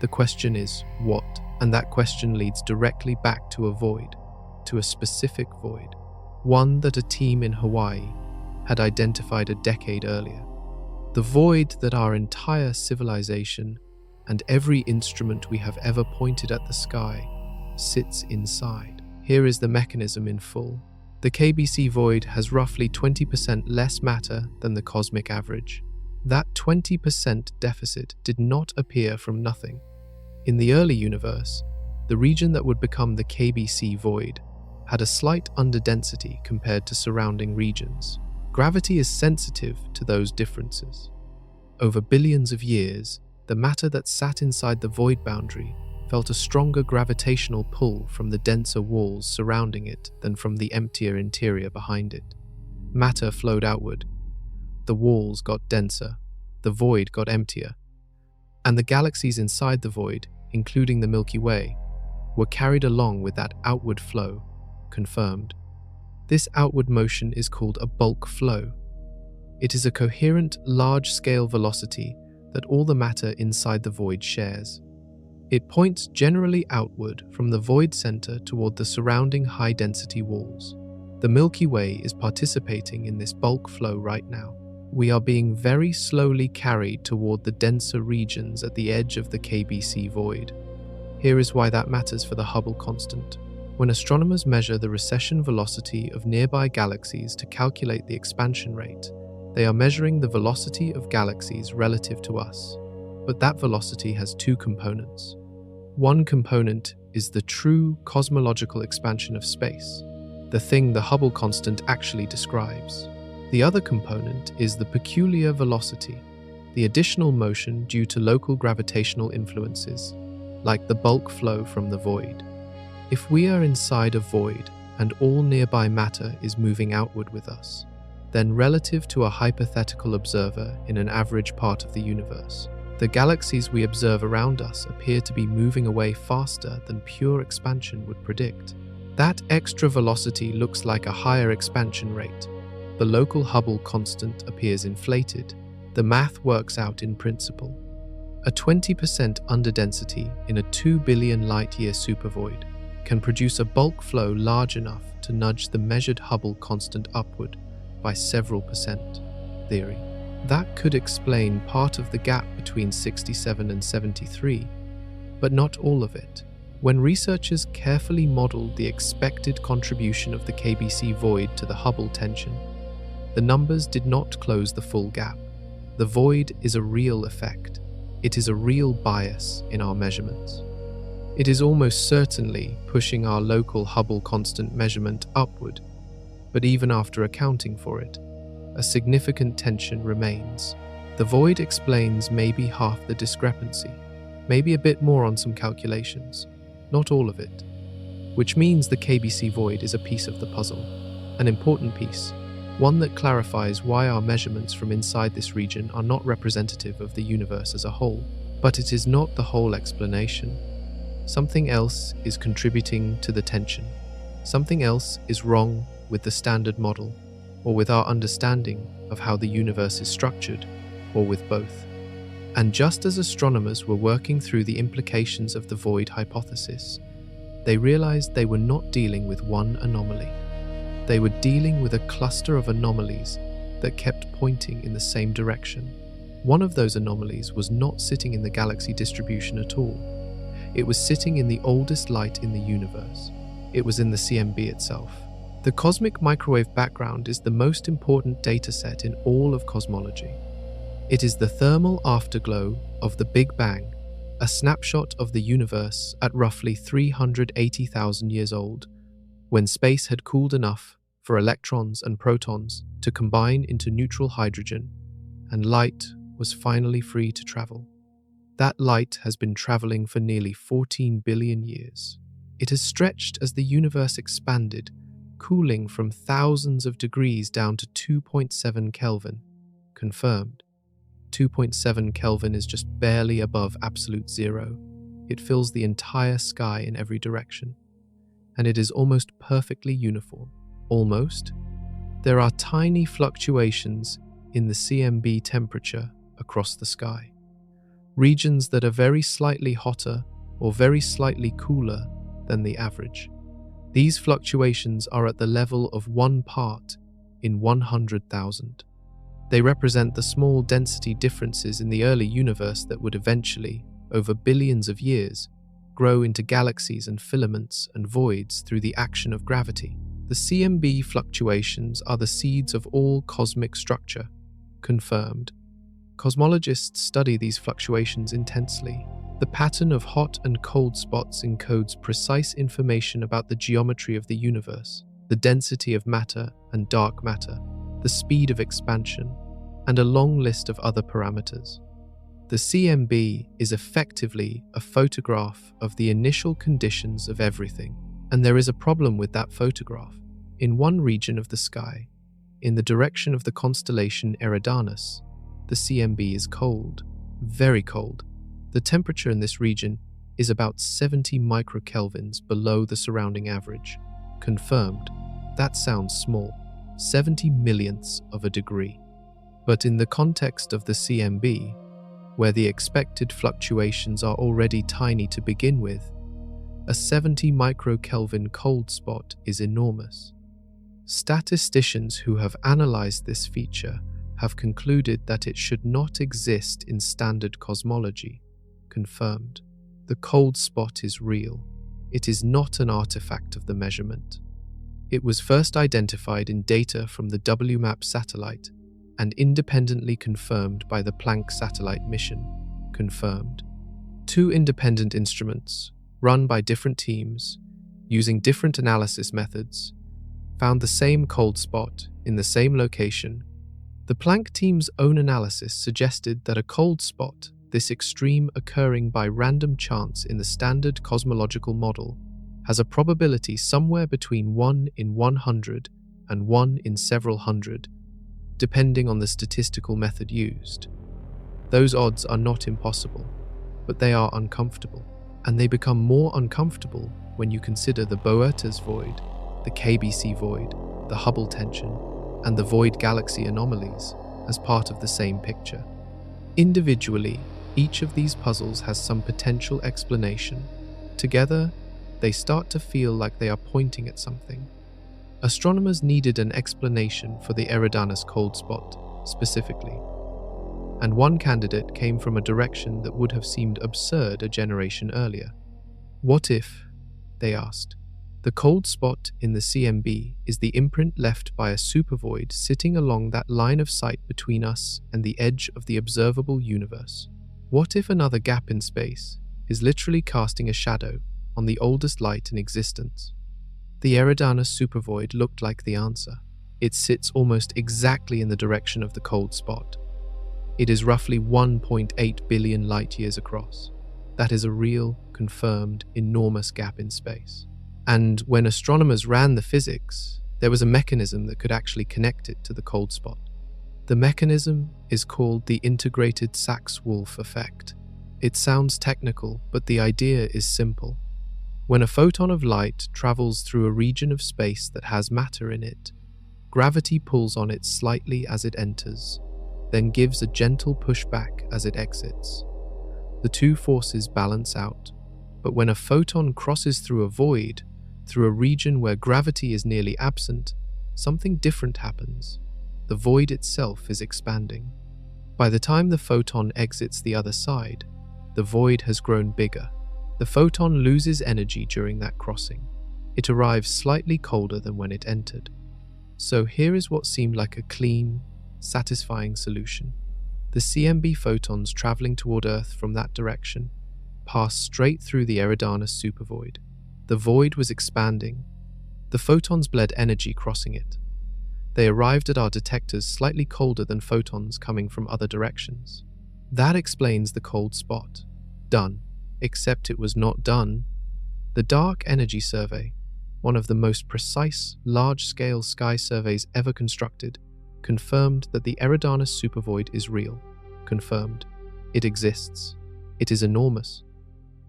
A: The question is, what? And that question leads directly back to a void, to a specific void, one that a team in Hawaii had identified a decade earlier. The void that our entire civilization and every instrument we have ever pointed at the sky sits inside. Here is the mechanism in full. The KBC Void has roughly 20% less matter than the cosmic average. That 20% deficit did not appear from nothing. In the early universe, the region that would become the KBC Void had a slight underdensity compared to surrounding regions. Gravity is sensitive to those differences. Over billions of years, the matter that sat inside the void boundary felt a stronger gravitational pull from the denser walls surrounding it than from the emptier interior behind it. Matter flowed outward. The walls got denser, the void got emptier, and the galaxies inside the void, including the Milky Way, were carried along with that outward flow, confirmed. This outward motion is called a bulk flow. It is a coherent, large-scale velocity that all the matter inside the void shares. It points generally outward from the void center toward the surrounding high-density walls. The Milky Way is participating in this bulk flow right now. We are being very slowly carried toward the denser regions at the edge of the KBC Void. Here is why that matters for the Hubble constant. When astronomers measure the recession velocity of nearby galaxies to calculate the expansion rate, they are measuring the velocity of galaxies relative to us. But that velocity has two components. One component is the true cosmological expansion of space, the thing the Hubble constant actually describes. The other component is the peculiar velocity, the additional motion due to local gravitational influences, like the bulk flow from the void. If we are inside a void and all nearby matter is moving outward with us, then relative to a hypothetical observer in an average part of the universe, the galaxies we observe around us appear to be moving away faster than pure expansion would predict. That extra velocity looks like a higher expansion rate. The local Hubble constant appears inflated. The math works out in principle. A 20% underdensity in a 2 billion light-year supervoid can produce a bulk flow large enough to nudge the measured Hubble constant upward by several percent. Theory. That could explain part of the gap between 67 and 73, but not all of it. When researchers carefully modeled the expected contribution of the KBC Void to the Hubble tension, the numbers did not close the full gap. The void is a real effect. It is a real bias in our measurements. It is almost certainly pushing our local Hubble constant measurement upward, but even after accounting for it, a significant tension remains. The void explains maybe half the discrepancy, maybe a bit more on some calculations, not all of it. Which means the KBC Void is a piece of the puzzle, an important piece, one that clarifies why our measurements from inside this region are not representative of the universe as a whole. But it is not the whole explanation. Something else is contributing to the tension. Something else is wrong with the standard model, or with our understanding of how the universe is structured, or with both. And just as astronomers were working through the implications of the void hypothesis, they realized they were not dealing with one anomaly. They were dealing with a cluster of anomalies that kept pointing in the same direction. One of those anomalies was not sitting in the galaxy distribution at all. It was sitting in the oldest light in the universe. It was in the CMB itself. The cosmic microwave background is the most important dataset in all of cosmology. It is the thermal afterglow of the Big Bang, a snapshot of the universe at roughly 380,000 years old, when space had cooled enough for electrons and protons to combine into neutral hydrogen, and light was finally free to travel. That light has been traveling for nearly 14 billion years. It has stretched as the universe expanded, cooling from thousands of degrees down to 2.7 Kelvin. Confirmed. 2.7 Kelvin is just barely above absolute zero. It fills the entire sky in every direction. And it is almost perfectly uniform. Almost. There are tiny fluctuations in the CMB temperature across the sky. Regions that are very slightly hotter or very slightly cooler than the average. These fluctuations are at the level of 1 part in 100,000. They represent the small density differences in the early universe that would eventually, over billions of years, grow into galaxies and filaments and voids through the action of gravity. The CMB fluctuations are the seeds of all cosmic structure. Confirmed. Cosmologists study these fluctuations intensely. The pattern of hot and cold spots encodes precise information about the geometry of the universe, the density of matter and dark matter, the speed of expansion, and a long list of other parameters. The CMB is effectively a photograph of the initial conditions of everything, and there is a problem with that photograph. In one region of the sky, in the direction of the constellation Eridanus, the CMB is cold, very cold. The temperature in this region is about 70 microkelvins below the surrounding average. Confirmed. That sounds small. 70 millionths of a degree. But in the context of the CMB, where the expected fluctuations are already tiny to begin with, a 70 microkelvin cold spot is enormous. Statisticians who have analyzed this feature have concluded that it should not exist in standard cosmology. Confirmed. The cold spot is real. It is not an artifact of the measurement. It was first identified in data from the WMAP satellite and independently confirmed by the Planck satellite mission. Confirmed. 2 independent instruments, run by different teams, using different analysis methods, found the same cold spot in the same location. The Planck team's own analysis suggested that a cold spot, this extreme occurring by random chance in the standard cosmological model, has a probability somewhere between 1 in 100 and 1 in several hundred, depending on the statistical method used. Those odds are not impossible, but they are uncomfortable, and they become more uncomfortable when you consider the Boötes Void, the KBC Void, the Hubble tension, and the void galaxy anomalies as part of the same picture. Individually, each of these puzzles has some potential explanation. Together, they start to feel like they are pointing at something. Astronomers needed an explanation for the Eridanus cold spot, specifically. And one candidate came from a direction that would have seemed absurd a generation earlier. What if, they asked, the cold spot in the CMB is the imprint left by a supervoid sitting along that line of sight between us and the edge of the observable universe? What if another gap in space is literally casting a shadow on the oldest light in existence? The Eridanus supervoid looked like the answer. It sits almost exactly in the direction of the cold spot. It is roughly 1.8 billion light-years across. That is a real, confirmed, enormous gap in space. And when astronomers ran the physics, there was a mechanism that could actually connect it to the cold spot. The mechanism is called the integrated Sachs-Wolf effect. It sounds technical, but the idea is simple. When a photon of light travels through a region of space that has matter in it, gravity pulls on it slightly as it enters, then gives a gentle pushback as it exits. The two forces balance out, but when a photon crosses through a void, through a region where gravity is nearly absent, something different happens. The void itself is expanding. By the time the photon exits the other side, the void has grown bigger. The photon loses energy during that crossing. It arrives slightly colder than when it entered. So here is what seemed like a clean, satisfying solution. The CMB photons traveling toward Earth from that direction passed straight through the Eridanus supervoid. The void was expanding. The photons bled energy crossing it. They arrived at our detectors slightly colder than photons coming from other directions. That explains the cold spot. Done. Except it was not done. The Dark Energy Survey, one of the most precise, large-scale sky surveys ever constructed, confirmed that the Eridanus supervoid is real. Confirmed. It exists. It is enormous.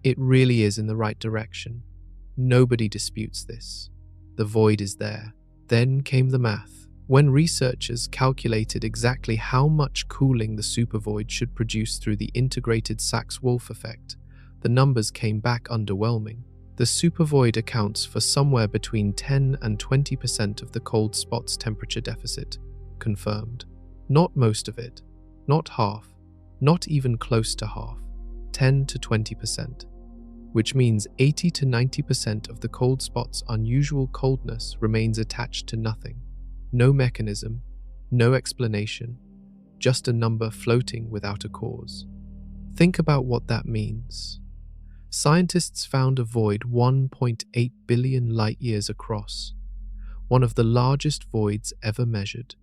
A: It really is in the right direction. Nobody disputes this. The void is there. Then came the math. When researchers calculated exactly how much cooling the supervoid should produce through the integrated Sachs-Wolf effect, the numbers came back underwhelming. The supervoid accounts for somewhere between 10 and 20% of the cold spot's temperature deficit. Confirmed. Not most of it. Not half. Not even close to half. 10 to 20%. Which means 80 to 90% of the cold spot's unusual coldness remains attached to nothing. No mechanism, no explanation, just a number floating without a cause. Think about what that means. Scientists found a void 1.8 billion light-years across, one of the largest voids ever measured,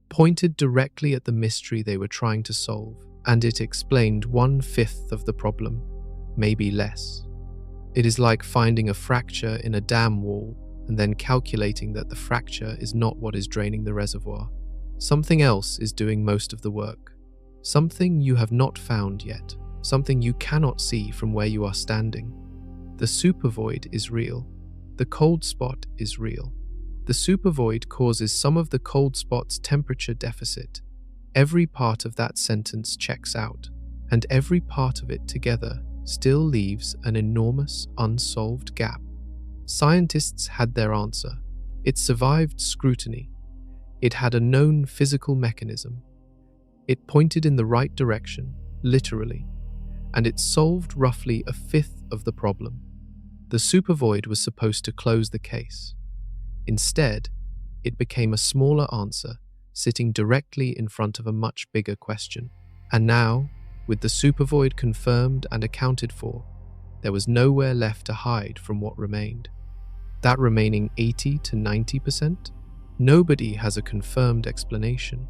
A: pointed directly at the mystery they were trying to solve, and it explained 1/5 of the problem, maybe less. It is like finding a fracture in a dam wall and then calculating that the fracture is not what is draining the reservoir. Something else is doing most of the work. Something you have not found yet. Something you cannot see from where you are standing. The supervoid is real. The cold spot is real. The supervoid causes some of the cold spot's temperature deficit. Every part of that sentence checks out, and every part of it together still leaves an enormous unsolved gap. Scientists had their answer. It survived scrutiny. It had a known physical mechanism. It pointed in the right direction, literally, and it solved roughly 1/5 of the problem. The supervoid was supposed to close the case. Instead, it became a smaller answer, sitting directly in front of a much bigger question. And now, with the supervoid confirmed and accounted for, there was nowhere left to hide from what remained. That remaining 80 to 90%? Nobody has a confirmed explanation.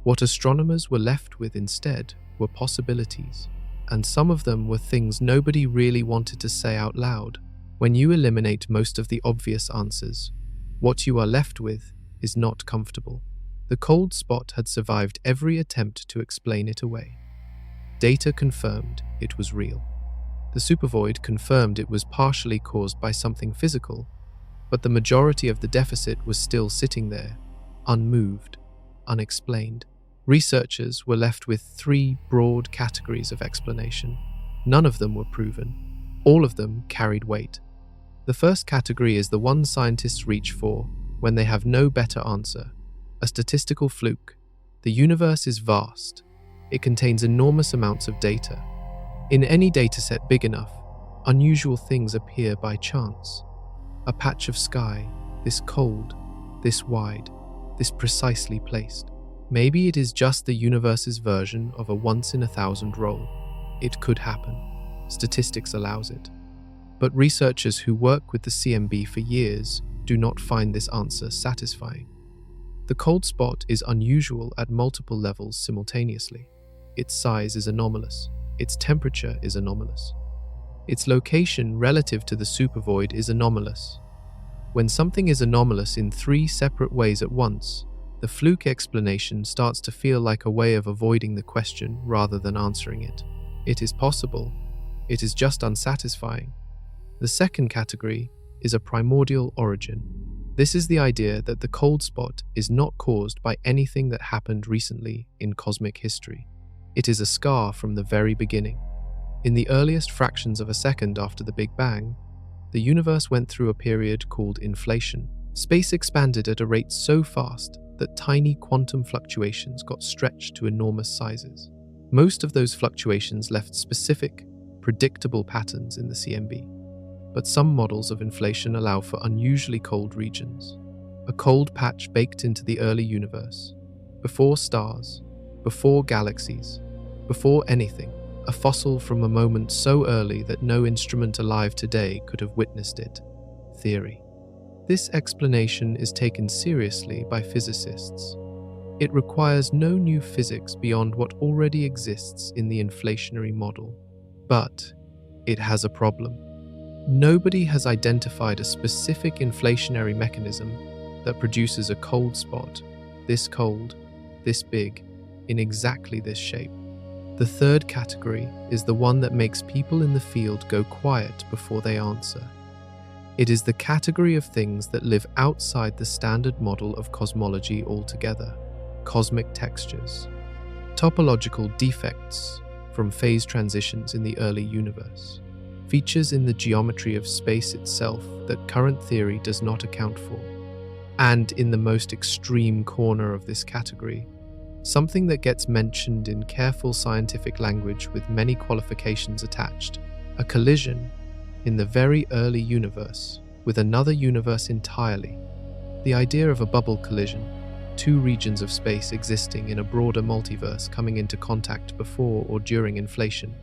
A: What astronomers were left with instead were possibilities, and some of them were things nobody really wanted to say out loud. When you eliminate most of the obvious answers, what you are left with is not comfortable. The cold spot had survived every attempt to explain it away. Data confirmed it was real. The supervoid confirmed it was partially caused by something physical, but the majority of the deficit was still sitting there, unmoved, unexplained. Researchers were left with 3 broad categories of explanation. None of them were proven. All of them carried weight. The first category is the one scientists reach for when they have no better answer: a statistical fluke. The universe is vast. It contains enormous amounts of data. In any dataset big enough, unusual things appear by chance. A patch of sky, this cold, this wide, this precisely placed. Maybe it is just the universe's version of a once-in-1,000 roll. It could happen. Statistics allows it. But researchers who work with the CMB for years do not find this answer satisfying. The cold spot is unusual at multiple levels simultaneously. its size is anomalous. Its temperature is anomalous. Its location relative to the supervoid is anomalous. When something is anomalous in three separate ways at once, the fluke explanation starts to feel like a way of avoiding the question rather than answering it. It is possible. It is just unsatisfying. The second category is a primordial origin. This is the idea that the cold spot is not caused by anything that happened recently in cosmic history. It is a scar from the very beginning. In the earliest fractions of a second after the Big Bang, the universe went through a period called inflation. Space expanded at a rate so fast that tiny quantum fluctuations got stretched to enormous sizes. Most of those fluctuations left specific, predictable patterns in the CMB. But some models of inflation allow for unusually cold regions. A cold patch baked into the early universe. Before stars, before galaxies, before anything. A fossil from a moment so early that no instrument alive today could have witnessed it. Theory. This explanation is taken seriously by physicists. It requires no new physics beyond what already exists in the inflationary model. But it has a problem. Nobody has identified a specific inflationary mechanism that produces a cold spot, this cold, this big, in exactly this shape. The third category is the one that makes people in the field go quiet before they answer. It is the category of things that live outside the standard model of cosmology altogether. Cosmic textures, topological defects from phase transitions in the early universe, features in the geometry of space itself that current theory does not account for. And in the most extreme corner of this category, something that gets mentioned in careful scientific language with many qualifications attached, a collision in the very early universe with another universe entirely. The idea of a bubble collision, two regions of space existing in a broader multiverse coming into contact before or during inflation,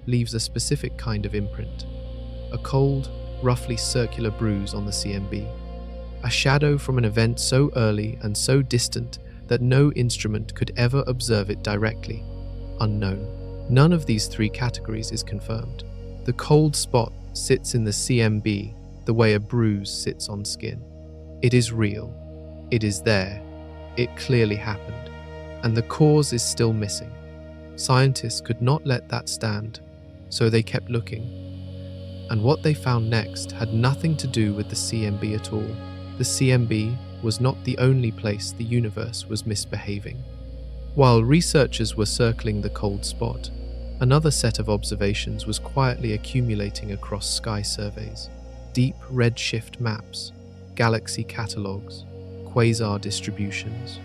A: leaves a specific kind of imprint. A cold, roughly circular bruise on the CMB. A shadow from an event so early and so distant that no instrument could ever observe it directly. Unknown. None of these three categories is confirmed. The cold spot sits in the CMB the way a bruise sits on skin. It is real. It is there. It clearly happened. And the cause is still missing. Scientists could not let that stand, so they kept looking. And what they found next had nothing to do with the CMB at all. The CMB was not the only place the universe was misbehaving. While researchers were circling the cold spot, another set of observations was quietly accumulating across sky surveys, deep redshift maps, galaxy catalogues, quasar distributions.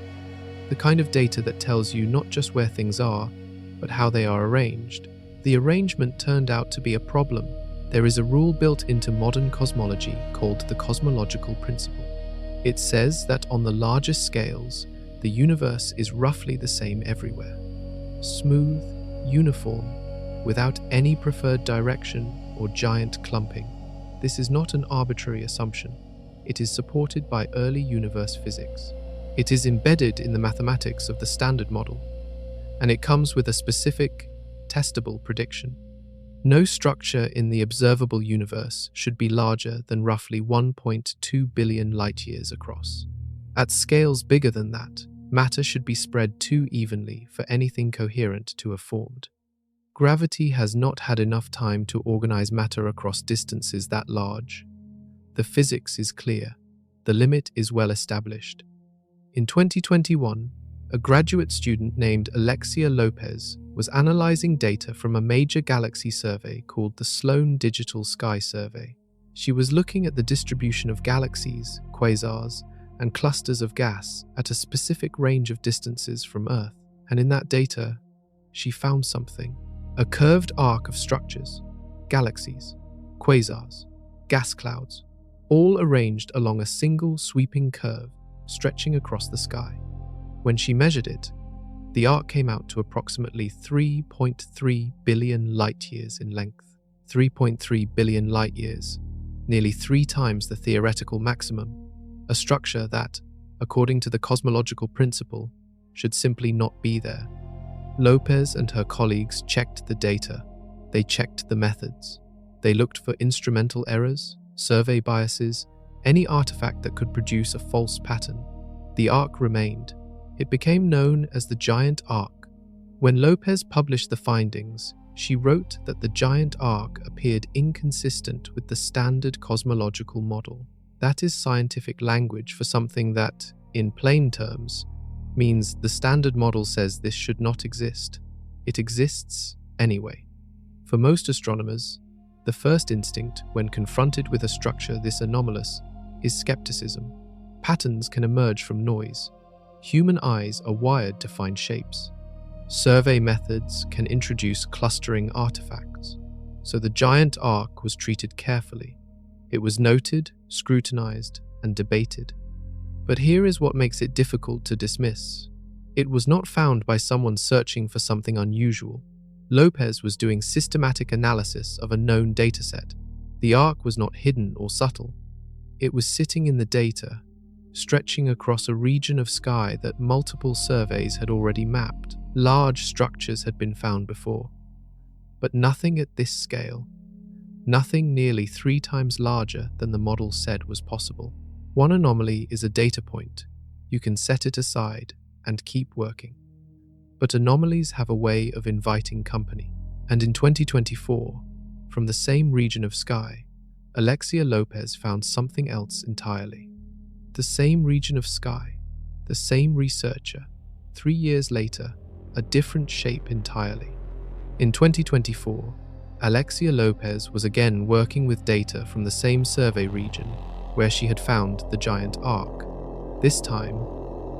A: The kind of data that tells you not just where things are, but how they are arranged. The arrangement turned out to be a problem. There is a rule built into modern cosmology called the cosmological principle. It says that on the largest scales, the universe is roughly the same everywhere. Smooth, uniform, without any preferred direction or giant clumping. This is not an arbitrary assumption. It is supported by early universe physics. It is embedded in the mathematics of the standard model, and it comes with a specific, testable prediction. No structure in the observable universe should be larger than roughly 1.2 billion light-years across. At scales bigger than that, matter should be spread too evenly for anything coherent to have formed. Gravity has not had enough time to organize matter across distances that large. The physics is clear. The limit is well established. In 2021, a graduate student named Alexia Lopez was analyzing data from a major galaxy survey called the Sloan Digital Sky Survey. She was looking at the distribution of galaxies, quasars, and clusters of gas at a specific range of distances from Earth, and in that data, she found something. A curved arc of structures, galaxies, quasars, gas clouds, all arranged along a single sweeping curve stretching across the sky. When she measured it, the arc came out to approximately 3.3 billion light-years in length. 3.3 billion light-years, nearly 3 times the theoretical maximum, a structure that, according to the cosmological principle, should simply not be there. Lopez and her colleagues checked the data. They checked the methods. They looked for instrumental errors, survey biases, any artifact that could produce a false pattern. The arc remained. It became known as the Giant Arc. When Lopez published the findings, she wrote that the Giant Arc appeared inconsistent with the standard cosmological model. That is scientific language for something that, in plain terms, means the standard model says this should not exist. It exists anyway. For most astronomers, the first instinct when confronted with a structure this anomalous is skepticism. Patterns can emerge from noise. Human eyes are wired to find shapes. Survey methods can introduce clustering artifacts. So the Giant Arc was treated carefully. It was noted, scrutinized, and debated. But here is what makes it difficult to dismiss. It was not found by someone searching for something unusual. Lopez was doing systematic analysis of a known dataset. The arc was not hidden or subtle. It was sitting in the data, stretching across a region of sky that multiple surveys had already mapped. Large structures had been found before, but nothing at this scale. Nothing nearly 3 times larger than the model said was possible. One anomaly is a data point. You can set it aside and keep working. But anomalies have a way of inviting company. And in 2024, from the same region of sky, Alexia Lopez found something else entirely. The same region of sky, the same researcher, 3 years later, a different shape entirely. In 2024, Alexia Lopez was again working with data from the same survey region where she had found the Giant Arc. This time,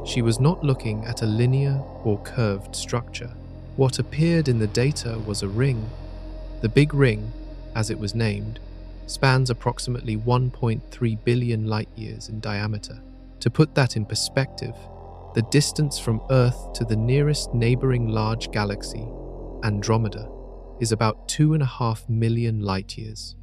A: she was not looking at a linear or curved structure. What appeared in the data was a ring. The Big Ring, as it was named, spans approximately 1.3 billion light-years in diameter. To put that in perspective, the distance from Earth to the nearest neighboring large galaxy, Andromeda, is about 2.5 million light-years.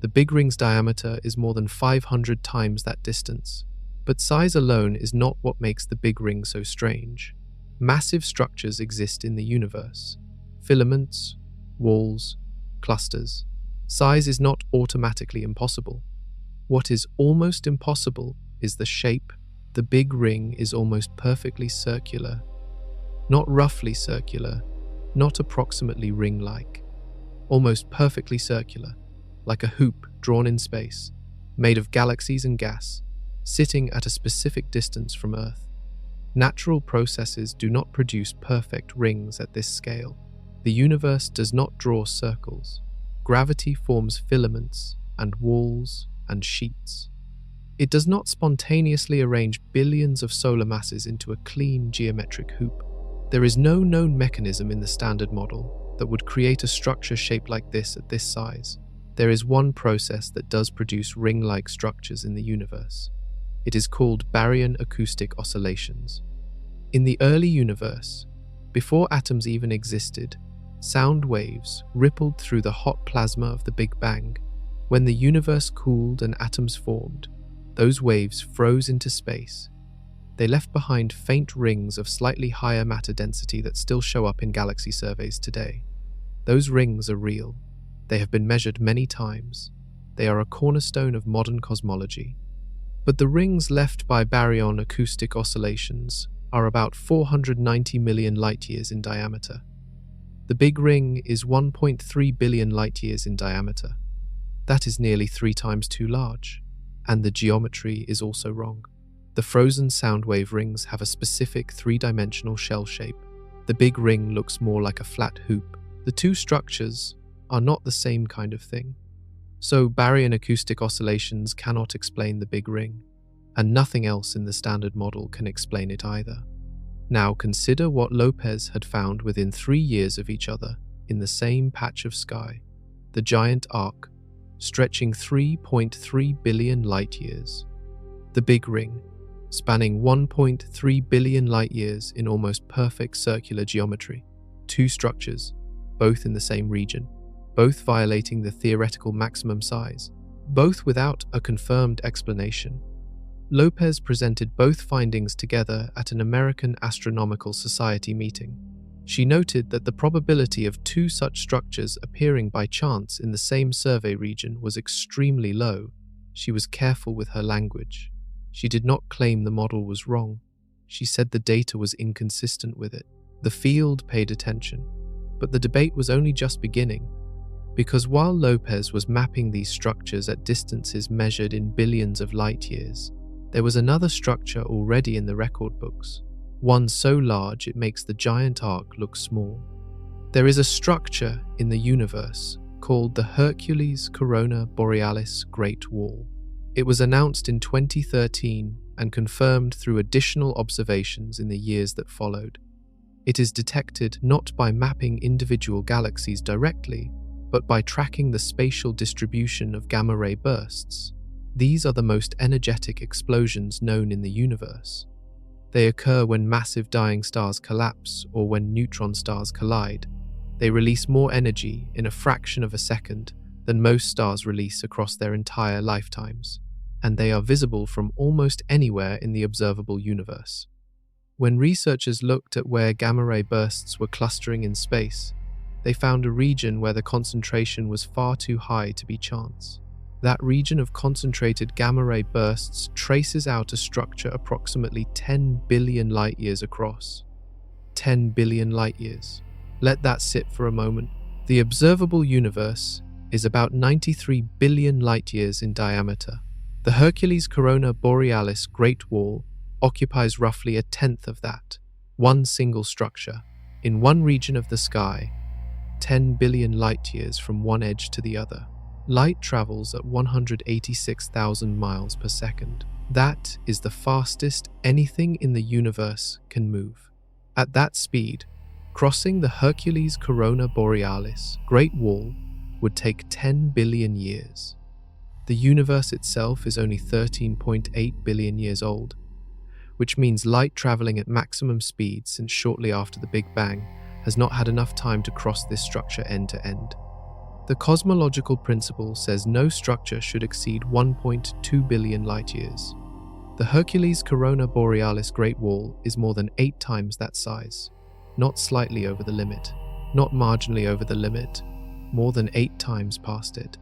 A: The Big Ring's diameter is more than 500 times that distance. But size alone is not what makes the Big Ring so strange. Massive structures exist in the universe. Filaments, walls, clusters. Size is not automatically impossible. What is almost impossible is the shape. The Big Ring is almost perfectly circular. Not roughly circular, not approximately ring-like. Almost perfectly circular, like a hoop drawn in space, made of galaxies and gas, sitting at a specific distance from Earth. Natural processes do not produce perfect rings at this scale. The universe does not draw circles. Gravity forms filaments and walls and sheets. It does not spontaneously arrange billions of solar masses into a clean geometric hoop. There is no known mechanism in the standard model that would create a structure shaped like this at this size. There is one process that does produce ring-like structures in the universe. It is called baryon acoustic oscillations. In the early universe, before atoms even existed, sound waves rippled through the hot plasma of the Big Bang. When the universe cooled and atoms formed, those waves froze into space. They left behind faint rings of slightly higher matter density that still show up in galaxy surveys today. Those rings are real. They have been measured many times. They are a cornerstone of modern cosmology. But the rings left by baryon acoustic oscillations are about 490 million light-years in diameter. The Big Ring is 1.3 billion light-years in diameter. That is nearly 3 times too large. And the geometry is also wrong. The frozen sound wave rings have a specific 3-dimensional shell shape. The Big Ring looks more like a flat hoop. The two structures are not the same kind of thing. So baryon acoustic oscillations cannot explain the Big Ring, and nothing else in the standard model can explain it either. Now consider what Lopez had found within 3 years of each other in the same patch of sky, the Giant Arc, stretching 3.3 billion light-years. The Big Ring, spanning 1.3 billion light-years in almost perfect circular geometry. 2 structures, both in the same region, both violating the theoretical maximum size, both without a confirmed explanation. Lopez presented both findings together at an American Astronomical Society meeting. She noted that the probability of two such structures appearing by chance in the same survey region was extremely low. She was careful with her language. She did not claim the model was wrong. She said the data was inconsistent with it. The field paid attention, but the debate was only just beginning, because while Lopez was mapping these structures at distances measured in billions of light years, there was another structure already in the record books, one so large it makes the giant arc look small. There is a structure in the universe called the Hercules Corona Borealis Great Wall. It was announced in 2013 and confirmed through additional observations in the years that followed. It is detected not by mapping individual galaxies directly, but by tracking the spatial distribution of gamma-ray bursts. These are the most energetic explosions known in the universe. They occur when massive dying stars collapse or when neutron stars collide. They release more energy in a fraction of a second than most stars release across their entire lifetimes, and they are visible from almost anywhere in the observable universe. When researchers looked at where gamma-ray bursts were clustering in space, they found a region where the concentration was far too high to be chance. That region of concentrated gamma-ray bursts traces out a structure approximately 10 billion light-years across. 10 billion light-years. Let that sit for a moment. The observable universe is about 93 billion light-years in diameter. The Hercules Corona Borealis Great Wall occupies roughly a tenth of that. One single structure, in one region of the sky, 10 billion light-years from one edge to the other. Light travels at 186,000 miles per second. That is the fastest anything in the universe can move. At that speed, crossing the Hercules Corona Borealis Great Wall would take 10 billion years. The universe itself is only 13.8 billion years old, which means light traveling at maximum speed since shortly after the Big Bang has not had enough time to cross this structure end to end. The cosmological principle says no structure should exceed 1.2 billion light-years. The Hercules Corona Borealis Great Wall is more than 8 times that size, not slightly over the limit, not marginally over the limit, more than 8 times past it.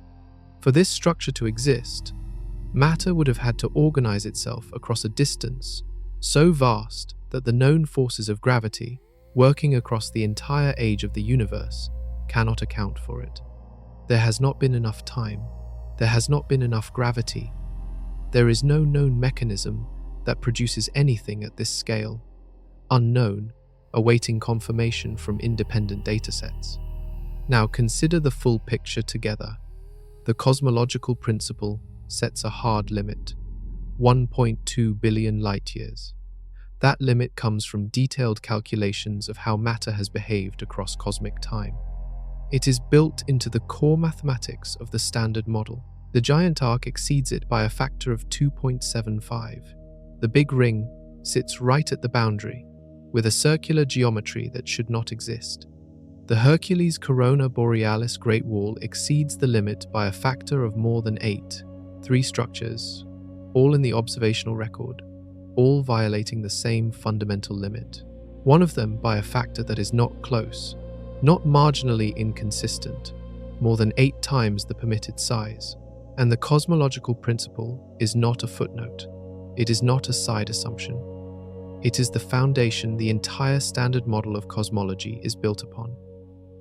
A: For this structure to exist, matter would have had to organize itself across a distance so vast that the known forces of gravity, working across the entire age of the universe, cannot account for it. There has not been enough time. There has not been enough gravity. There is no known mechanism that produces anything at this scale. Unknown, awaiting confirmation from independent datasets. Now consider the full picture together. The cosmological principle sets a hard limit, 1.2 billion light-years. That limit comes from detailed calculations of how matter has behaved across cosmic time. It is built into the core mathematics of the Standard Model. The giant arc exceeds it by a factor of 2.75. The Big Ring sits right at the boundary, with a circular geometry that should not exist. The Hercules Corona Borealis Great Wall exceeds the limit by a factor of more than 8. 3 structures, all in the observational record, all violating the same fundamental limit. One of them by a factor that is not close, not marginally inconsistent, more than 8 times the permitted size. And the cosmological principle is not a footnote. It is not a side assumption. It is the foundation the entire Standard Model of cosmology is built upon.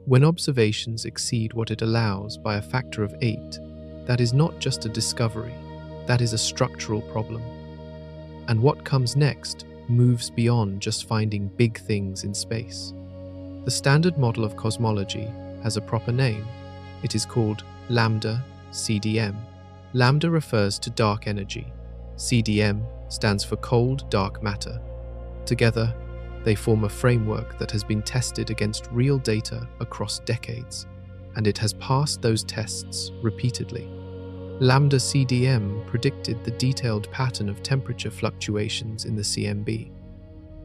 A: When observations exceed what it allows by a factor of 8, that is not just a discovery, that is a structural problem. And what comes next moves beyond just finding big things in space. The Standard Model of cosmology has a proper name. It is called Lambda CDM. Lambda refers to dark energy. CDM stands for cold, dark matter. Together, they form a framework that has been tested against real data across decades, and it has passed those tests repeatedly. Lambda CDM predicted the detailed pattern of temperature fluctuations in the CMB.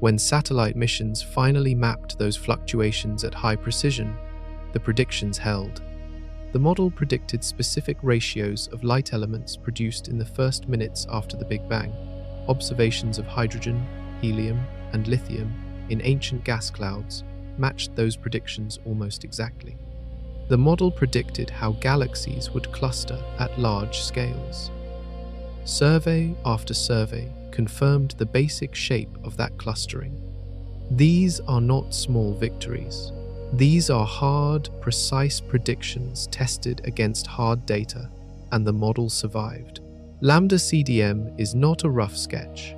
A: When satellite missions finally mapped those fluctuations at high precision, the predictions held. The model predicted specific ratios of light elements produced in the first minutes after the Big Bang, observations of hydrogen, helium, and lithium in ancient gas clouds, matched those predictions almost exactly. The model predicted how galaxies would cluster at large scales. Survey after survey confirmed the basic shape of that clustering. These are not small victories. These are hard, precise predictions tested against hard data, and the model survived. Lambda CDM is not a rough sketch.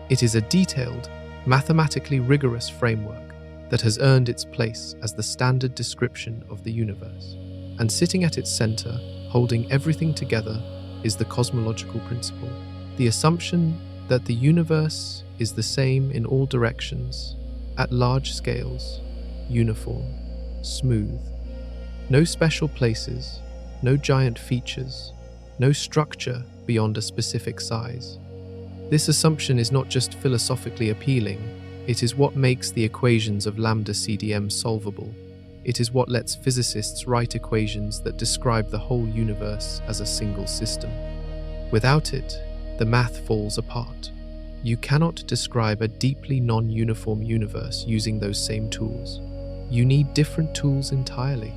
A: It is a detailed, mathematically rigorous framework that has earned its place as the standard description of the universe. And sitting at its center, holding everything together, is the cosmological principle, the assumption that the universe is the same in all directions, at large scales, uniform, smooth. No special places, no giant features, no structure beyond a specific size. This assumption is not just philosophically appealing, it is what makes the equations of lambda CDM solvable. It is what lets physicists write equations that describe the whole universe as a single system. Without it, the math falls apart. You cannot describe a deeply non-uniform universe using those same tools. You need different tools entirely.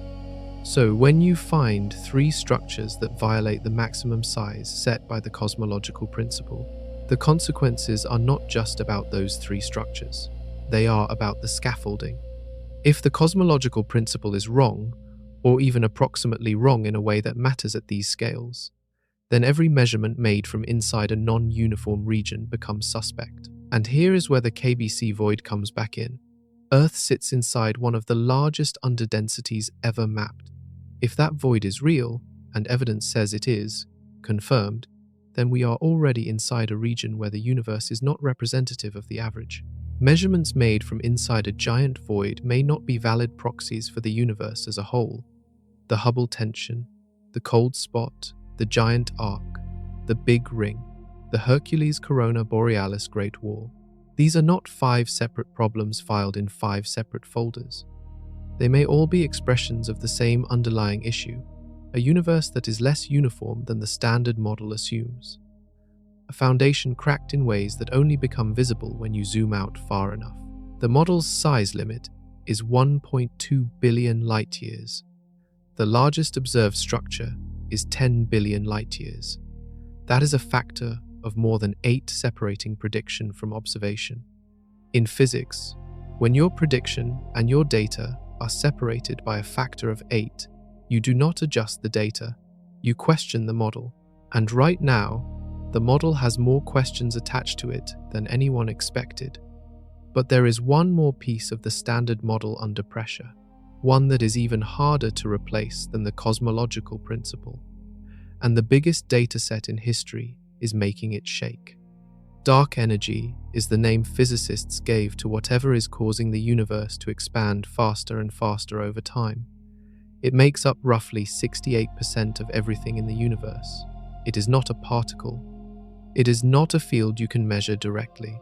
A: So when you find three structures that violate the maximum size set by the cosmological principle, the consequences are not just about those three structures. They are about the scaffolding. If the cosmological principle is wrong, or even approximately wrong in a way that matters at these scales, then every measurement made from inside a non-uniform region becomes suspect. And here is where the KBC Void comes back in. Earth sits inside one of the largest underdensities ever mapped. If that void is real, and evidence says it is, confirmed, then we are already inside a region where the universe is not representative of the average. Measurements made from inside a giant void may not be valid proxies for the universe as a whole. The Hubble tension, the cold spot, the giant arc, the Big Ring, the Hercules Corona Borealis Great Wall. These are not 5 separate problems filed in 5 separate folders. They may all be expressions of the same underlying issue, a universe that is less uniform than the standard model assumes. A foundation cracked in ways that only become visible when you zoom out far enough. The model's size limit is 1.2 billion light-years. The largest observed structure is 10 billion light-years. That is a factor of more than 8 separating prediction from observation. In physics, when your prediction and your data are separated by a factor of 8, you do not adjust the data, you question the model. And right now, the model has more questions attached to it than anyone expected. But there is one more piece of the standard model under pressure, one that is even harder to replace than the cosmological principle. And the biggest dataset in history is making it shake. Dark energy is the name physicists gave to whatever is causing the universe to expand faster and faster over time. It makes up roughly 68% of everything in the universe. It is not a particle. It is not a field you can measure directly.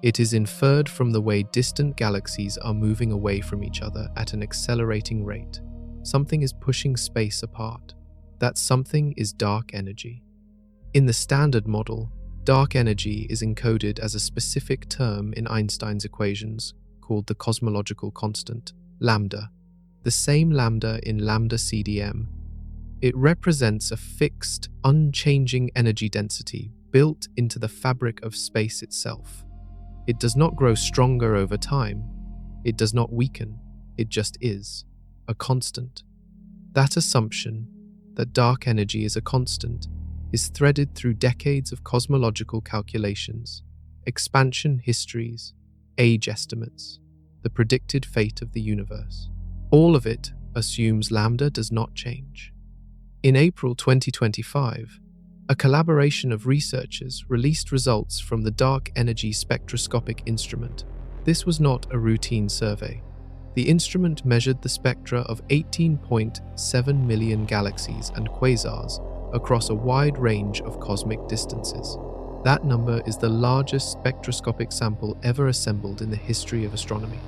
A: It is inferred from the way distant galaxies are moving away from each other at an accelerating rate. Something is pushing space apart. That something is dark energy. In the standard model, dark energy is encoded as a specific term in Einstein's equations called the cosmological constant, lambda. The same lambda in lambda CDM. It represents a fixed, unchanging energy density built into the fabric of space itself. It does not grow stronger over time. It does not weaken. It just is, a constant. That assumption, that dark energy is a constant, is threaded through decades of cosmological calculations, expansion histories, age estimates, the predicted fate of the universe. All of it assumes lambda does not change. In April 2025, a collaboration of researchers released results from the Dark Energy Spectroscopic Instrument. This was not a routine survey. The instrument measured the spectra of 18.7 million galaxies and quasars across a wide range of cosmic distances. That number is the largest spectroscopic sample ever assembled in the history of astronomy.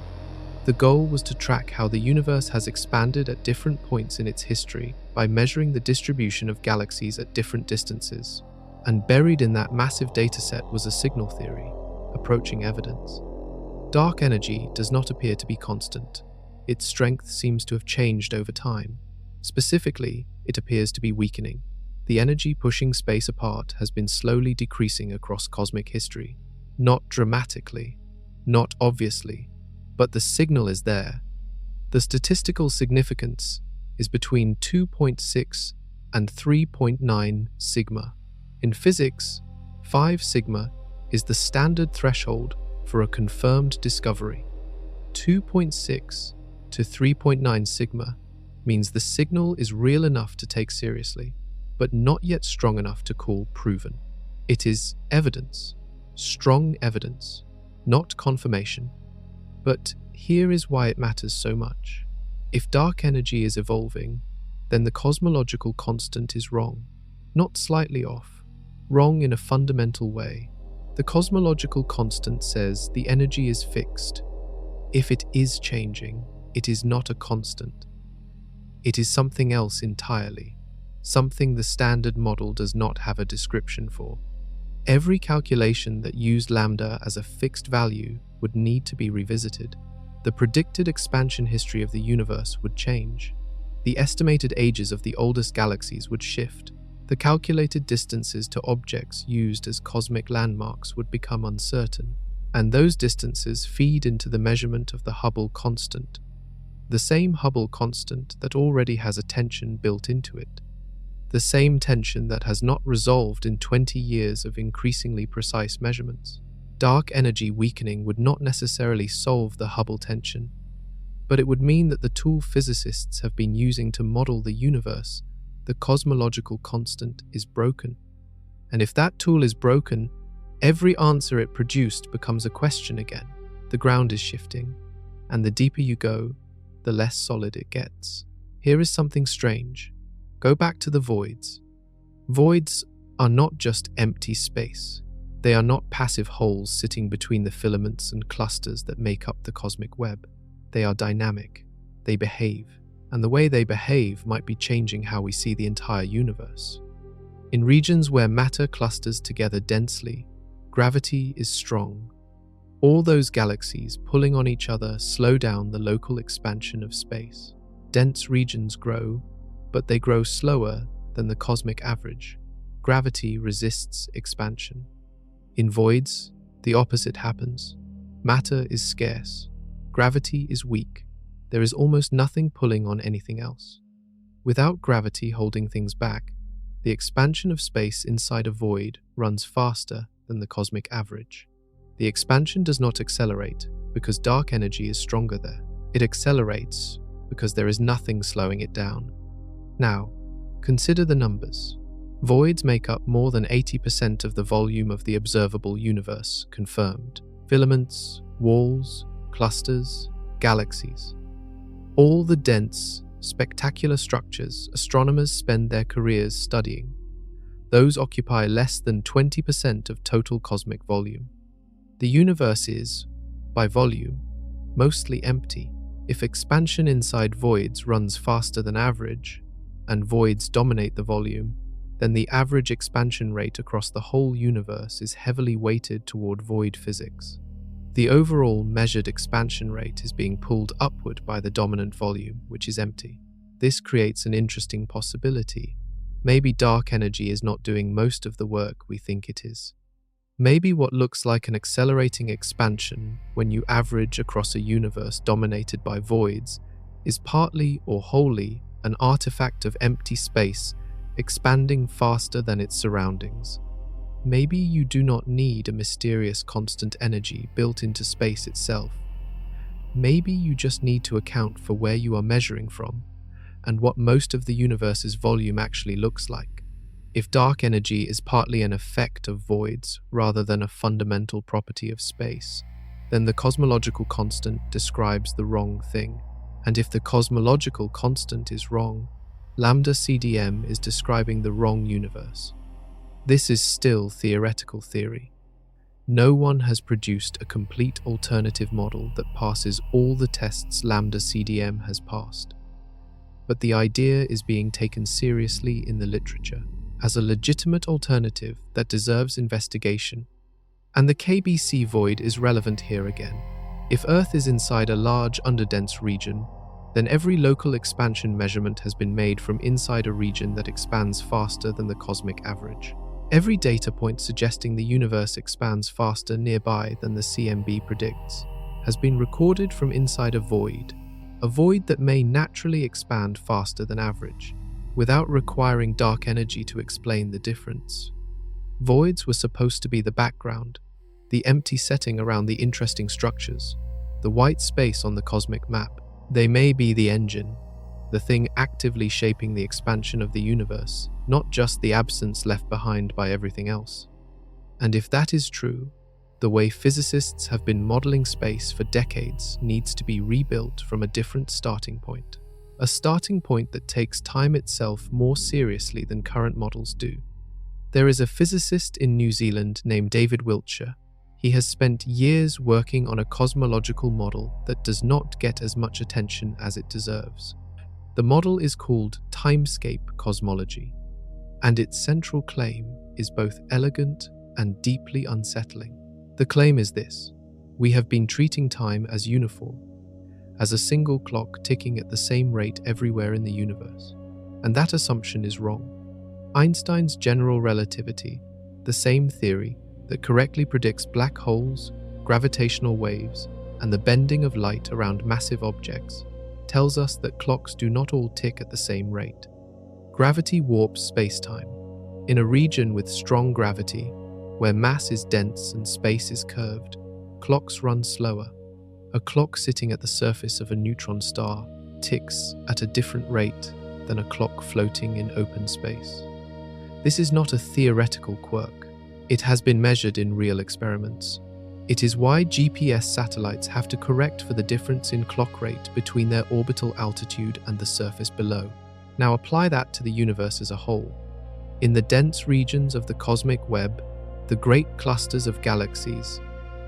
A: The goal was to track how the universe has expanded at different points in its history by measuring the distribution of galaxies at different distances. And buried in that massive dataset was a signal theory, approaching evidence. Dark energy does not appear to be constant. its strength seems to have changed over time. Specifically, it appears to be weakening. The energy pushing space apart has been slowly decreasing across cosmic history. Not dramatically, not obviously, but the signal is there. The statistical significance is between 2.6 and 3.9 sigma. In physics, 5 sigma is the standard threshold for a confirmed discovery. 2.6 to 3.9 sigma means the signal is real enough to take seriously, but not yet strong enough to call proven. It is evidence, strong evidence, not confirmation. But here is why it matters so much. If dark energy is evolving, then the cosmological constant is wrong, not slightly off, wrong in a fundamental way. The cosmological constant says the energy is fixed. If it is changing, it is not a constant. It is something else entirely, something the standard model does not have a description for. Every calculation that used lambda as a fixed value would need to be revisited. The predicted expansion history of the universe would change. The estimated ages of the oldest galaxies would shift. The calculated distances to objects used as cosmic landmarks would become uncertain, and those distances feed into the measurement of the Hubble constant, the same Hubble constant that already has a tension built into it, the same tension that has not resolved in 20 years of increasingly precise measurements. Dark energy weakening would not necessarily solve the Hubble tension, but it would mean that the tool physicists have been using to model the universe, the cosmological constant, is broken. And if that tool is broken, every answer it produced becomes a question again. The ground is shifting, and the deeper you go, the less solid it gets. Here is something strange. Go back to the voids. Voids are not just empty space. They are not passive holes sitting between the filaments and clusters that make up the cosmic web. They are dynamic. They behave. And the way they behave might be changing how we see the entire universe. In regions where matter clusters together densely, gravity is strong. All those galaxies pulling on each other slow down the local expansion of space. Dense regions grow, but they grow slower than the cosmic average. Gravity resists expansion. In voids, the opposite happens. Matter is scarce. Gravity is weak. There is almost nothing pulling on anything else. Without gravity holding things back, the expansion of space inside a void runs faster than the cosmic average. The expansion does not accelerate because dark energy is stronger there. It accelerates because there is nothing slowing it down. Now, consider the numbers. Voids make up more than 80% of the volume of the observable universe, confirmed. Filaments, walls, clusters, galaxies. All the dense, spectacular structures astronomers spend their careers studying. Those occupy less than 20% of total cosmic volume. The universe is, by volume, mostly empty. If expansion inside voids runs faster than average, and voids dominate the volume, then the average expansion rate across the whole universe is heavily weighted toward void physics. The overall measured expansion rate is being pulled upward by the dominant volume, which is empty. This creates an interesting possibility. Maybe dark energy is not doing most of the work we think it is. Maybe what looks like an accelerating expansion when you average across a universe dominated by voids is partly or wholly an artifact of empty space expanding faster than its surroundings. Maybe you do not need a mysterious constant energy built into space itself. Maybe you just need to account for where you are measuring from and what most of the universe's volume actually looks like. If dark energy is partly an effect of voids rather than a fundamental property of space, then the cosmological constant describes the wrong thing. And if the cosmological constant is wrong, lambda CDM is describing the wrong universe. This is still theoretical theory. No one has produced a complete alternative model that passes all the tests lambda CDM has passed. But the idea is being taken seriously in the literature as a legitimate alternative that deserves investigation. And the KBC Void is relevant here again. If Earth is inside a large underdense region, then every local expansion measurement has been made from inside a region that expands faster than the cosmic average. Every data point suggesting the universe expands faster nearby than the CMB predicts has been recorded from inside a void that may naturally expand faster than average, without requiring dark energy to explain the difference. Voids were supposed to be the background, the empty setting around the interesting structures, the white space on the cosmic map. They may be the engine, the thing actively shaping the expansion of the universe, not just the absence left behind by everything else. And if that is true, the way physicists have been modeling space for decades needs to be rebuilt from a different starting point. A starting point that takes time itself more seriously than current models do. There is a physicist in New Zealand named David Wiltshire. He has spent years working on a cosmological model that does not get as much attention as it deserves. The model is called timescape cosmology, and its central claim is both elegant and deeply unsettling. The claim is this: we have been treating time as uniform, as a single clock ticking at the same rate everywhere in the universe. And that assumption is wrong. Einstein's general relativity, the same theory that correctly predicts black holes, gravitational waves, and the bending of light around massive objects, tells us that clocks do not all tick at the same rate. Gravity warps space-time. In a region with strong gravity, where mass is dense and space is curved, clocks run slower. A clock sitting at the surface of a neutron star ticks at a different rate than a clock floating in open space. This is not a theoretical quirk. It has been measured in real experiments. It is why GPS satellites have to correct for the difference in clock rate between their orbital altitude and the surface below. Now apply that to the universe as a whole. In the dense regions of the cosmic web, the great clusters of galaxies,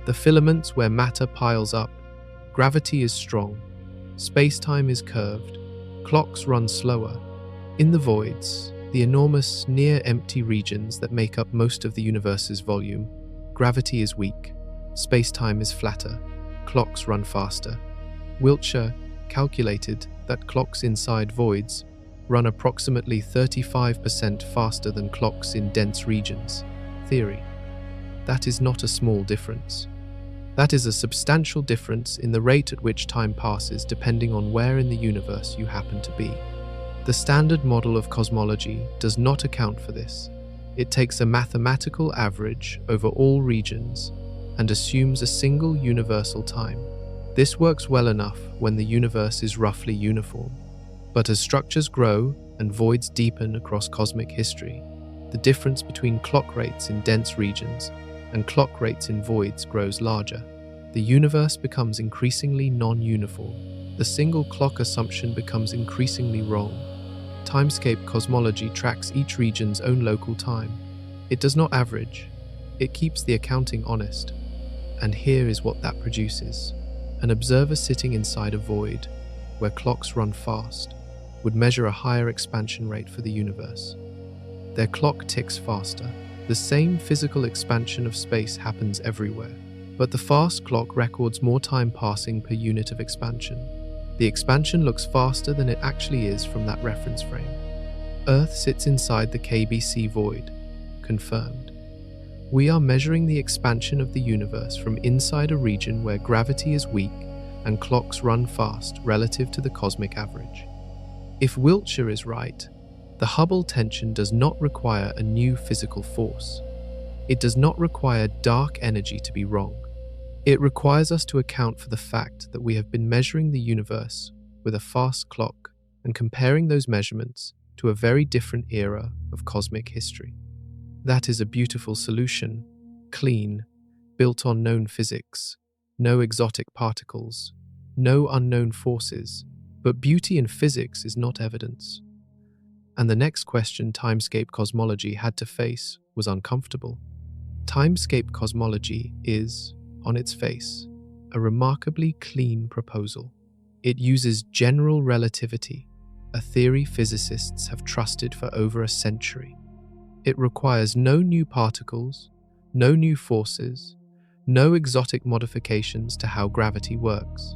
A: the filaments where matter piles up, gravity is strong, space-time is curved, clocks run slower. In the voids, the enormous near-empty regions that make up most of the universe's volume, gravity is weak, space-time is flatter, clocks run faster. Wiltshire calculated that clocks inside voids run approximately 35% faster than clocks in dense regions. Theory. That is not a small difference. That is a substantial difference in the rate at which time passes depending on where in the universe you happen to be. The standard model of cosmology does not account for this. It takes a mathematical average over all regions and assumes a single universal time. This works well enough when the universe is roughly uniform. But as structures grow and voids deepen across cosmic history, the difference between clock rates in dense regions and clock rates in voids grows larger. The universe becomes increasingly non-uniform. The single clock assumption becomes increasingly wrong. Timescape cosmology tracks each region's own local time. It does not average. It keeps the accounting honest. And here is what that produces. An observer sitting inside a void, where clocks run fast, would measure a higher expansion rate for the universe. Their clock ticks faster. The same physical expansion of space happens everywhere, but the fast clock records more time passing per unit of expansion. The expansion looks faster than it actually is from that reference frame. Earth sits inside the KBC Void. Confirmed. We are measuring the expansion of the universe from inside a region where gravity is weak and clocks run fast relative to the cosmic average. If Wiltshire is right, the Hubble tension does not require a new physical force. It does not require dark energy to be wrong. It requires us to account for the fact that we have been measuring the universe with a fast clock and comparing those measurements to a very different era of cosmic history. That is a beautiful solution, clean, built on known physics, no exotic particles, no unknown forces, but beauty in physics is not evidence. And the next question timescape cosmology had to face was uncomfortable. Timescape cosmology is, on its face, a remarkably clean proposal. It uses general relativity, a theory physicists have trusted for over a century. It requires no new particles, no new forces, no exotic modifications to how gravity works.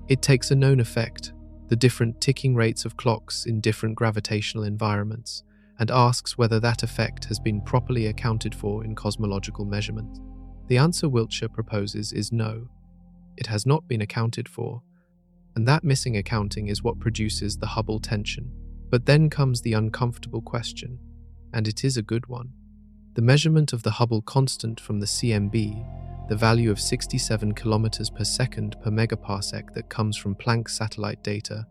A: It takes a known effect, the different ticking rates of clocks in different gravitational environments, and asks whether that effect has been properly accounted for in cosmological measurements. The answer Wiltshire proposes is no. It has not been accounted for, and that missing accounting is what produces the Hubble tension. But then comes the uncomfortable question, and it is a good one. The measurement of the Hubble constant from the CMB, the value of 67 kilometers per second per megaparsec that comes from Planck's satellite data,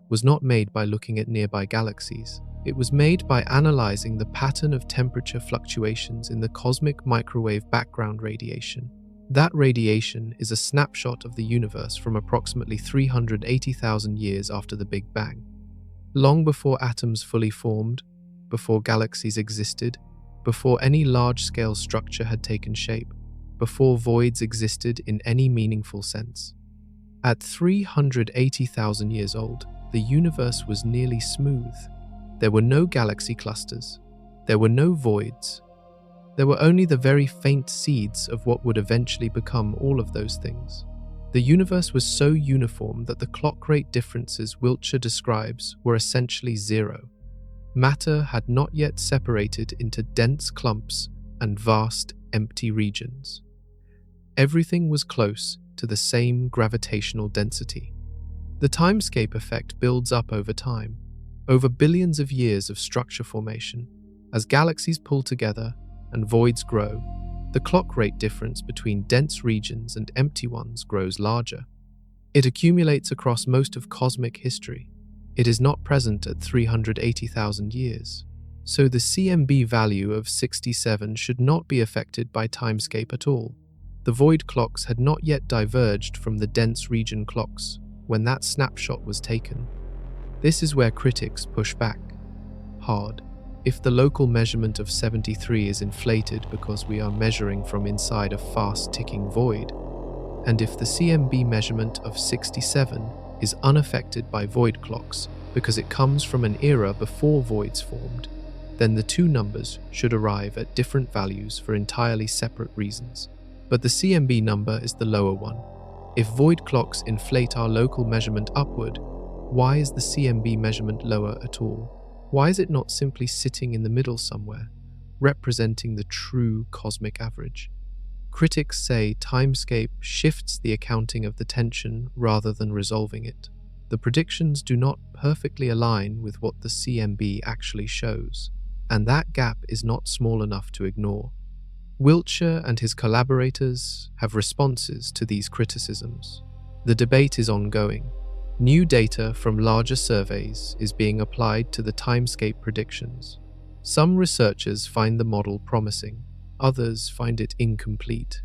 A: was not made by looking at nearby galaxies. It was made by analyzing the pattern of temperature fluctuations in the cosmic microwave background radiation. That radiation is a snapshot of the universe from approximately 380,000 years after the Big Bang. Long before atoms fully formed, before galaxies existed, before any large-scale structure had taken shape, before voids existed in any meaningful sense. At 380,000 years old, the universe was nearly smooth. There were no galaxy clusters. There were no voids. There were only the very faint seeds of what would eventually become all of those things. The universe was so uniform that the clock rate differences Wiltshire describes were essentially zero. Matter had not yet separated into dense clumps and vast, empty regions. Everything was close to the same gravitational density. The timescape effect builds up over time, over billions of years of structure formation. As galaxies pull together and voids grow, the clock rate difference between dense regions and empty ones grows larger. It accumulates across most of cosmic history. It is not present at 380,000 years. So the CMB value of 67 should not be affected by timescape at all. The void clocks had not yet diverged from the dense region clocks when that snapshot was taken. This is where critics push back hard. If the local measurement of 73 is inflated because we are measuring from inside a fast-ticking void, and if the CMB measurement of 67 is unaffected by void clocks because it comes from an era before voids formed, then the two numbers should arrive at different values for entirely separate reasons. But the CMB number is the lower one. If void clocks inflate our local measurement upward, why is the CMB measurement lower at all? Why is it not simply sitting in the middle somewhere, representing the true cosmic average? Critics say timescape shifts the accounting of the tension rather than resolving it. The predictions do not perfectly align with what the CMB actually shows, and that gap is not small enough to ignore. Wiltshire and his collaborators have responses to these criticisms. The debate is ongoing. New data from larger surveys is being applied to the timescape predictions. Some researchers find the model promising, others find it incomplete.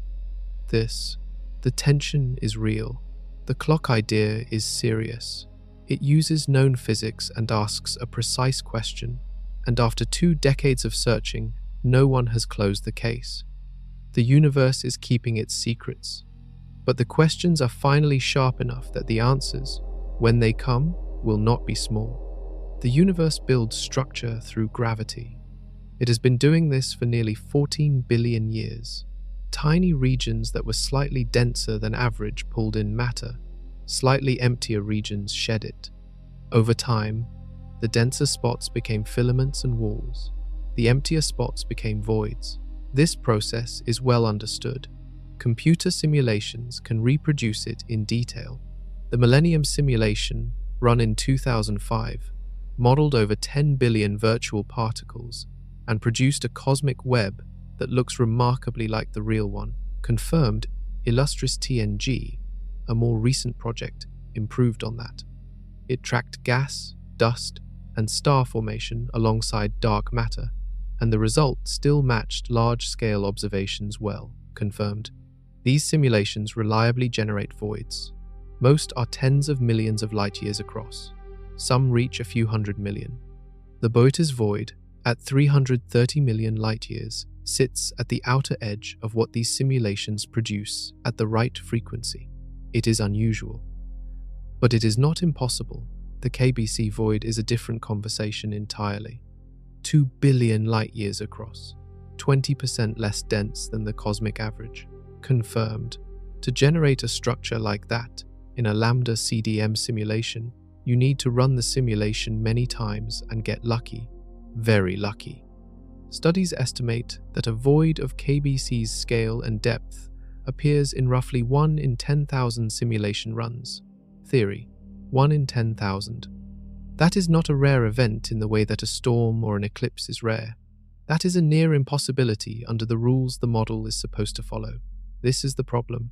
A: The tension is real. The clock idea is serious. It uses known physics and asks a precise question, and after 2 decades of searching, no one has closed the case. The universe is keeping its secrets, but the questions are finally sharp enough that the answers, when they come, will not be small. The universe builds structure through gravity. It has been doing this for nearly 14 billion years. Tiny regions that were slightly denser than average pulled in matter. Slightly emptier regions shed it. Over time, the denser spots became filaments and walls. The emptier spots became voids. This process is well understood. Computer simulations can reproduce it in detail. The Millennium simulation, run in 2005, modeled over 10 billion virtual particles and produced a cosmic web that looks remarkably like the real one. Confirmed, Illustris TNG, a more recent project, improved on that. It tracked gas, dust, and star formation alongside dark matter, and the result still matched large-scale observations well. Confirmed, these simulations reliably generate voids. Most are tens of millions of light-years across. Some reach a few hundred million. The Boötes Void, at 330 million light-years, sits at the outer edge of what these simulations produce at the right frequency. It is unusual. But it is not impossible. The KBC Void is a different conversation entirely. 2 billion light-years across, 20% less dense than the cosmic average. Confirmed. To generate a structure like that, in a lambda CDM simulation, You need to run the simulation many times and get lucky, very lucky. Studies estimate that a void of KBC's scale and depth appears in roughly 1 in 10,000 simulation runs. Theory: 1 in 10,000. That is not a rare event in the way that a storm or an eclipse is rare. That is a near impossibility under the rules the model is supposed to follow. This is the problem.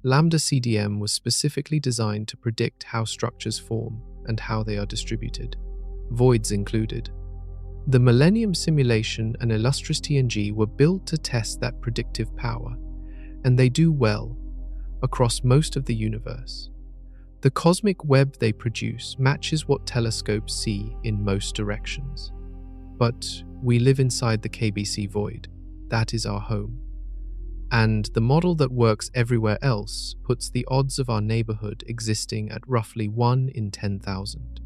A: Lambda CDM was specifically designed to predict how structures form and how they are distributed, voids included. The Millennium Simulation and Illustris TNG were built to test that predictive power, and they do well across most of the universe. The cosmic web they produce matches what telescopes see in most directions. But we live inside the KBC Void. That is our home. And the model that works everywhere else puts the odds of our neighborhood existing at roughly 1 in 10,000.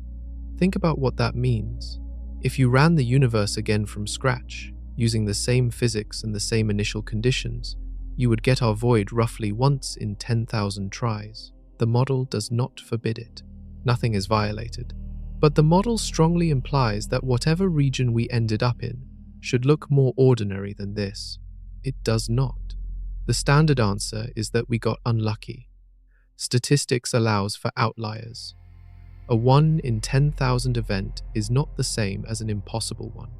A: Think about what that means. If you ran the universe again from scratch, using the same physics and the same initial conditions, you would get our void roughly once in 10,000 tries. The model does not forbid it. Nothing is violated. But the model strongly implies that whatever region we ended up in should look more ordinary than this. It does not. The standard answer is that we got unlucky. Statistics allows for outliers. A 1 in 10,000 event is not the same as an impossible one.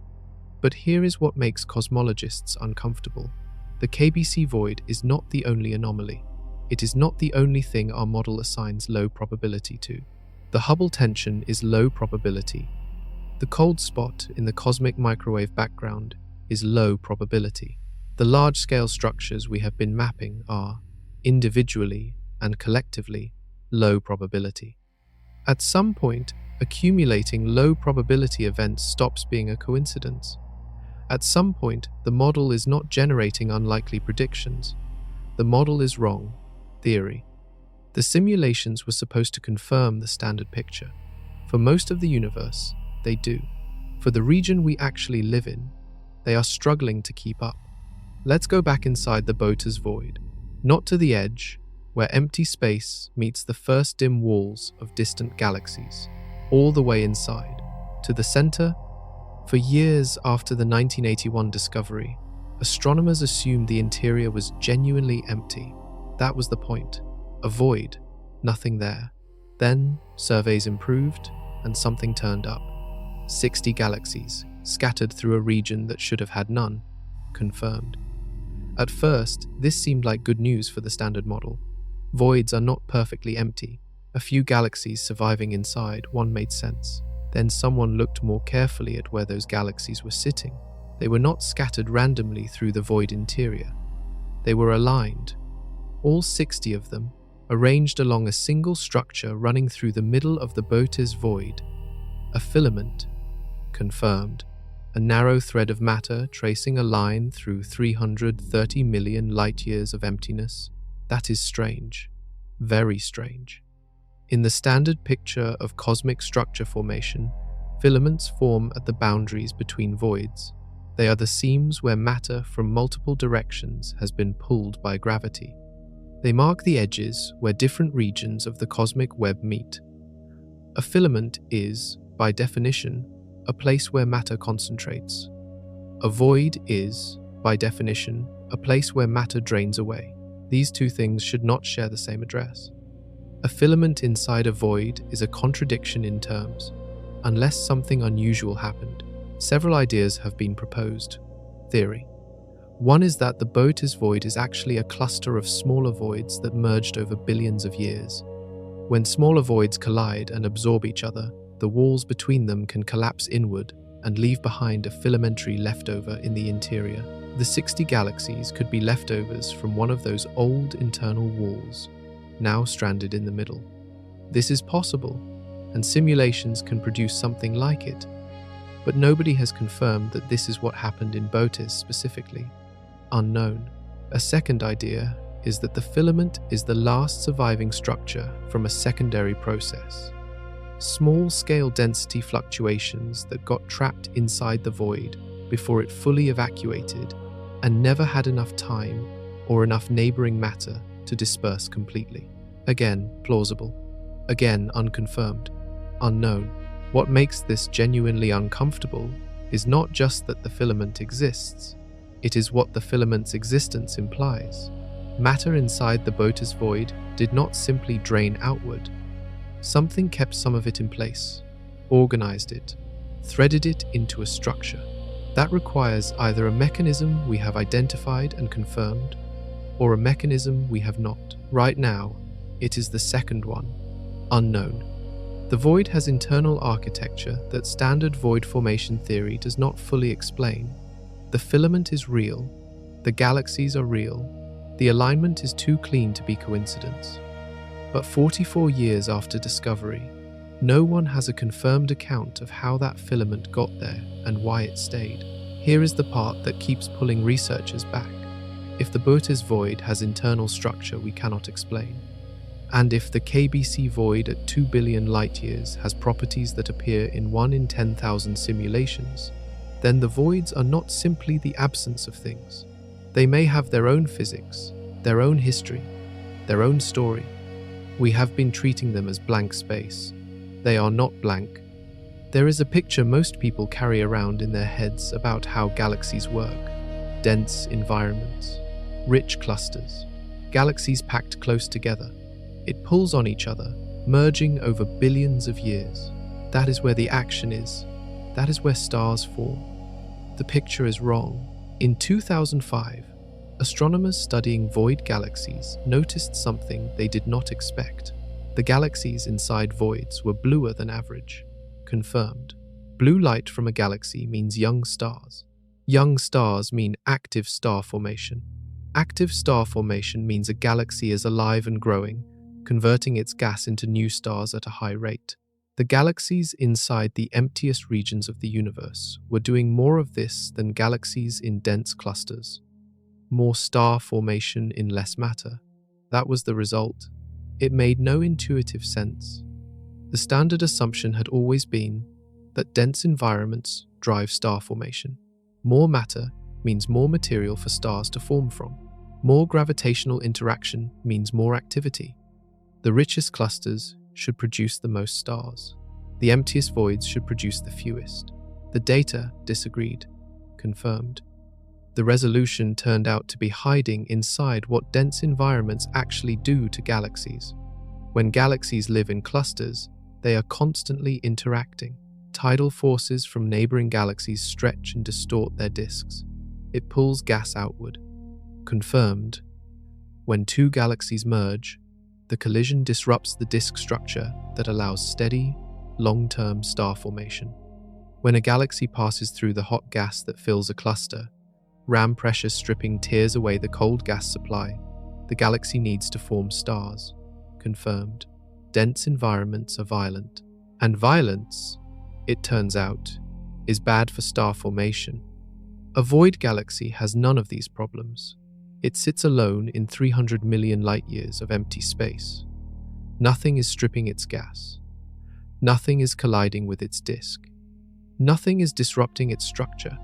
A: But here is what makes cosmologists uncomfortable. The KBC Void is not the only anomaly. It is not the only thing our model assigns low probability to. The Hubble tension is low probability. The cold spot in the cosmic microwave background is low probability. The large-scale structures we have been mapping are, individually and collectively, low probability. At some point, accumulating low probability events stops being a coincidence. At some point, the model is not generating unlikely predictions. The model is wrong. Theory. The simulations were supposed to confirm the standard picture. For most of the universe, they do. For the region we actually live in, they are struggling to keep up. Let's go back inside the Boötes Void, not to the edge, where empty space meets the first dim walls of distant galaxies, all the way inside, to the center. For years after the 1981 discovery, astronomers assumed the interior was genuinely empty. That was the point. A void, nothing there. Then, surveys improved, and something turned up. 60 galaxies, scattered through a region that should have had none. Confirmed. At first, this seemed like good news for the standard model. Voids are not perfectly empty. A few galaxies surviving inside one made sense. Then someone looked more carefully at where those galaxies were sitting. They were not scattered randomly through the void interior. They were aligned, all 60 of them, arranged along a single structure running through the middle of the Boötes Void. A filament. Confirmed. A narrow thread of matter tracing a line through 330 million light-years of emptiness. That is strange. Very strange. In the standard picture of cosmic structure formation, filaments form at the boundaries between voids. They are the seams where matter from multiple directions has been pulled by gravity. They mark the edges where different regions of the cosmic web meet. A filament is, by definition, a place where matter concentrates. A void is, by definition, a place where matter drains away. These two things should not share the same address. A filament inside a void is a contradiction in terms, unless something unusual happened. Several ideas have been proposed. Theory. One is that the Boötes Void is actually a cluster of smaller voids that merged over billions of years. When smaller voids collide and absorb each other, the walls between them can collapse inward and leave behind a filamentary leftover in the interior. The 60 galaxies could be leftovers from one of those old internal walls, now stranded in the middle. This is possible, and simulations can produce something like it, but nobody has confirmed that this is what happened in Boötes specifically. Unknown. A second idea is that the filament is the last surviving structure from a secondary process. Small-scale density fluctuations that got trapped inside the void before it fully evacuated and never had enough time or enough neighboring matter to disperse completely. Again, plausible. Again, unconfirmed. unknown. What makes this genuinely uncomfortable is not just that the filament exists, it is what the filament's existence implies. Matter inside the Boötes Void did not simply drain outward. Something kept some of it in place, organized it, threaded it into a structure. That requires either a mechanism we have identified and confirmed, or a mechanism we have not. Right now, it is the second one, unknown. The void has internal architecture that standard void formation theory does not fully explain. The filament is real, the galaxies are real, the alignment is too clean to be coincidence. But 44 years after discovery, no one has a confirmed account of how that filament got there and why it stayed. Here is the part that keeps pulling researchers back. If the Boötes Void has internal structure we cannot explain, and if the KBC Void at 2 billion light-years has properties that appear in 1 in 10,000 simulations, then the voids are not simply the absence of things. They may have their own physics, their own history, their own story. We have been treating them as blank space. They are not blank. There is a picture most people carry around in their heads about how galaxies work. Dense environments, rich clusters, galaxies packed close together. It pulls on each other, merging over billions of years. That is where the action is. That is where stars form. The picture is wrong. In 2005, astronomers studying void galaxies noticed something they did not expect. The galaxies inside voids were bluer than average. Confirmed. Blue light from a galaxy means young stars. Young stars mean active star formation. Active star formation means a galaxy is alive and growing, converting its gas into new stars at a high rate. The galaxies inside the emptiest regions of the universe were doing more of this than galaxies in dense clusters. More star formation in less matter. That was the result. It made no intuitive sense. The standard assumption had always been that dense environments drive star formation. More matter means more material for stars to form from. More gravitational interaction means more activity. The richest clusters should produce the most stars. The emptiest voids should produce the fewest. The data disagreed. Confirmed. The resolution turned out to be hiding inside what dense environments actually do to galaxies. When galaxies live in clusters, they are constantly interacting. Tidal forces from neighboring galaxies stretch and distort their disks. It pulls gas outward. Confirmed. When two galaxies merge, the collision disrupts the disk structure that allows steady, long-term star formation. When a galaxy passes through the hot gas that fills a cluster, ram pressure stripping tears away the cold gas supply. The galaxy needs to form stars. Confirmed. Dense environments are violent. And violence, it turns out, is bad for star formation. A void galaxy has none of these problems. It sits alone in 300 million light-years of empty space. Nothing is stripping its gas. Nothing is colliding with its disk. Nothing is disrupting its structure.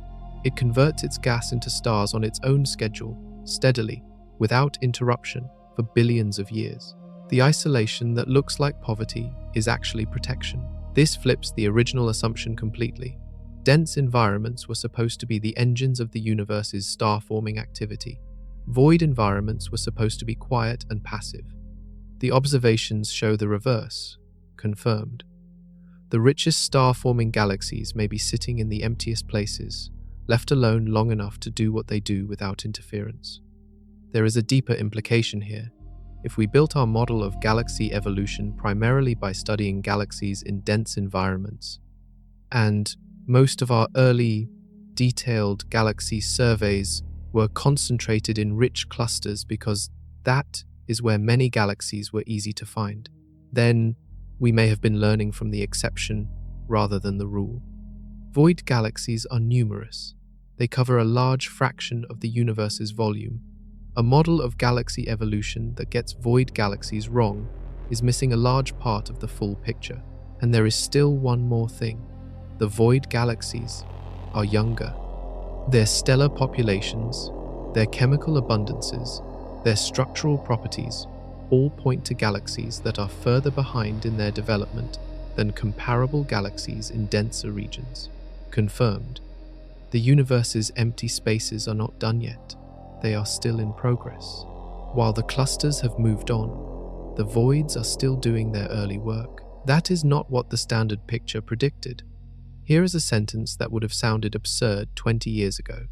A: It converts its gas into stars on its own schedule, steadily, without interruption, for billions of years. The isolation that looks like poverty is actually protection. This flips the original assumption completely. Dense environments were supposed to be the engines of the universe's star-forming activity. Void environments were supposed to be quiet and passive. The observations show the reverse. Confirmed. The richest star-forming galaxies may be sitting in the emptiest places, left alone long enough to do what they do without interference. There is a deeper implication here. If we built our model of galaxy evolution primarily by studying galaxies in dense environments, and most of our early, detailed galaxy surveys were concentrated in rich clusters because that is where many galaxies were easy to find, then we may have been learning from the exception rather than the rule. Void galaxies are numerous. They cover a large fraction of the universe's volume. A model of galaxy evolution that gets void galaxies wrong is missing a large part of the full picture. And there is still one more thing. The void galaxies are younger. Their stellar populations, their chemical abundances, their structural properties all point to galaxies that are further behind in their development than comparable galaxies in denser regions. Confirmed. The universe's empty spaces are not done yet. They are still in progress. While the clusters have moved on, the voids are still doing their early work. That is not what the standard picture predicted. Here is a sentence that would have sounded absurd 20 years ago.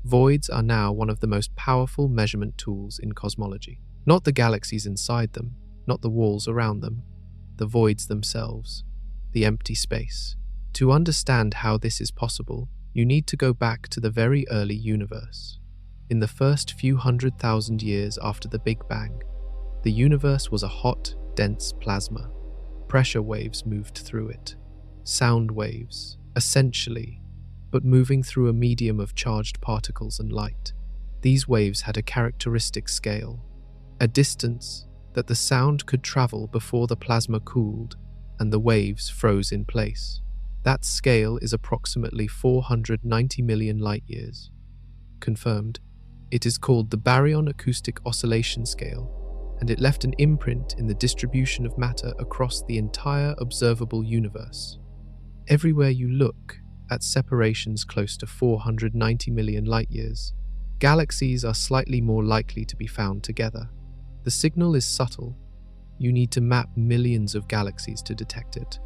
A: Voids are now one of the most powerful measurement tools in cosmology. Not the galaxies inside them, not the walls around them, the voids themselves, the empty space. To understand how this is possible, you need to go back to the very early universe. In the first few 100,000 years after the Big Bang, the universe was a hot, dense plasma. Pressure waves moved through it. Sound waves, essentially, but moving through a medium of charged particles and light. These waves had a characteristic scale, a distance that the sound could travel before the plasma cooled and the waves froze in place. That scale is approximately 490 million light-years. Confirmed. It is called the Baryon Acoustic Oscillation Scale, and it left an imprint in the distribution of matter across the entire observable universe. Everywhere you look, at separations close to 490 million light-years, galaxies are slightly more likely to be found together. The signal is subtle. You need to map millions of galaxies to detect it.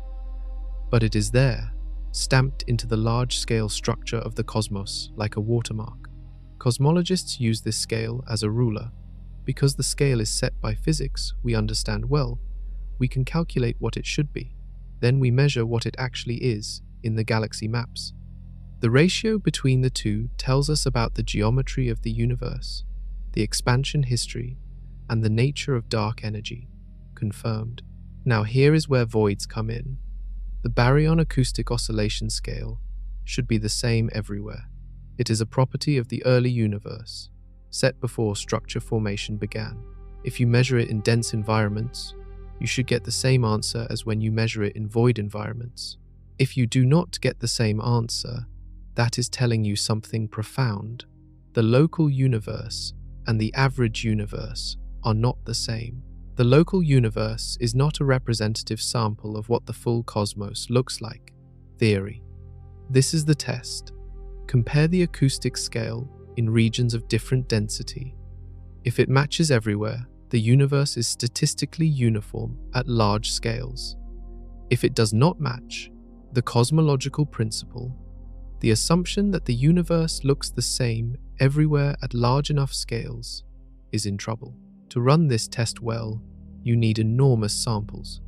A: But it is there, stamped into the large-scale structure of the cosmos like a watermark. Cosmologists use this scale as a ruler. Because the scale is set by physics we understand well, we can calculate what it should be. Then we measure what it actually is in the galaxy maps. The ratio between the two tells us about the geometry of the universe, the expansion history, and the nature of dark energy. Confirmed. Now here is where voids come in. The Baryon Acoustic Oscillation Scale should be the same everywhere. It is a property of the early universe, set before structure formation began. If you measure it in dense environments, you should get the same answer as when you measure it in void environments. If you do not get the same answer, that is telling you something profound. The local universe and the average universe are not the same. The local universe is not a representative sample of what the full cosmos looks like. Theory. This is the test. Compare the acoustic scale in regions of different density. If it matches everywhere, the universe is statistically uniform at large scales. If it does not match, the cosmological principle, the assumption that the universe looks the same everywhere at large enough scales, is in trouble. To run this test well, you need enormous samples.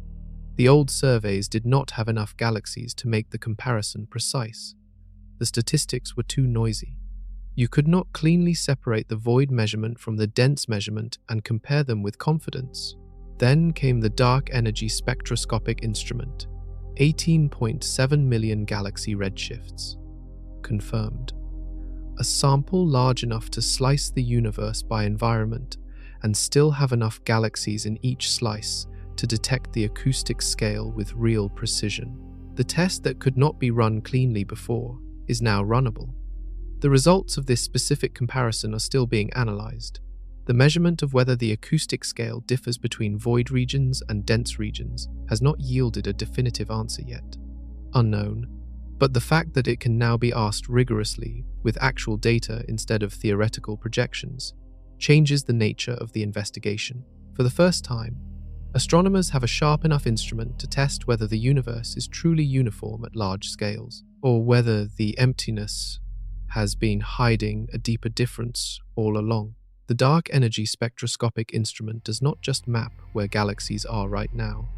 A: The old surveys did not have enough galaxies to make the comparison precise. The statistics were too noisy. You could not cleanly separate the void measurement from the dense measurement and compare them with confidence. Then came the dark energy spectroscopic instrument, 18.7 million galaxy redshifts. Confirmed. A sample large enough to slice the universe by environment and still have enough galaxies in each slice to detect the acoustic scale with real precision. The test that could not be run cleanly before is now runnable. The results of this specific comparison are still being analyzed. The measurement of whether the acoustic scale differs between void regions and dense regions has not yielded a definitive answer yet. Unknown. But the fact that it can now be asked rigorously with actual data instead of theoretical projections changes the nature of the investigation. For the first time, astronomers have a sharp enough instrument to test whether the universe is truly uniform at large scales, or whether the emptiness has been hiding a deeper difference all along. The dark energy spectroscopic instrument does not just map where galaxies are right now,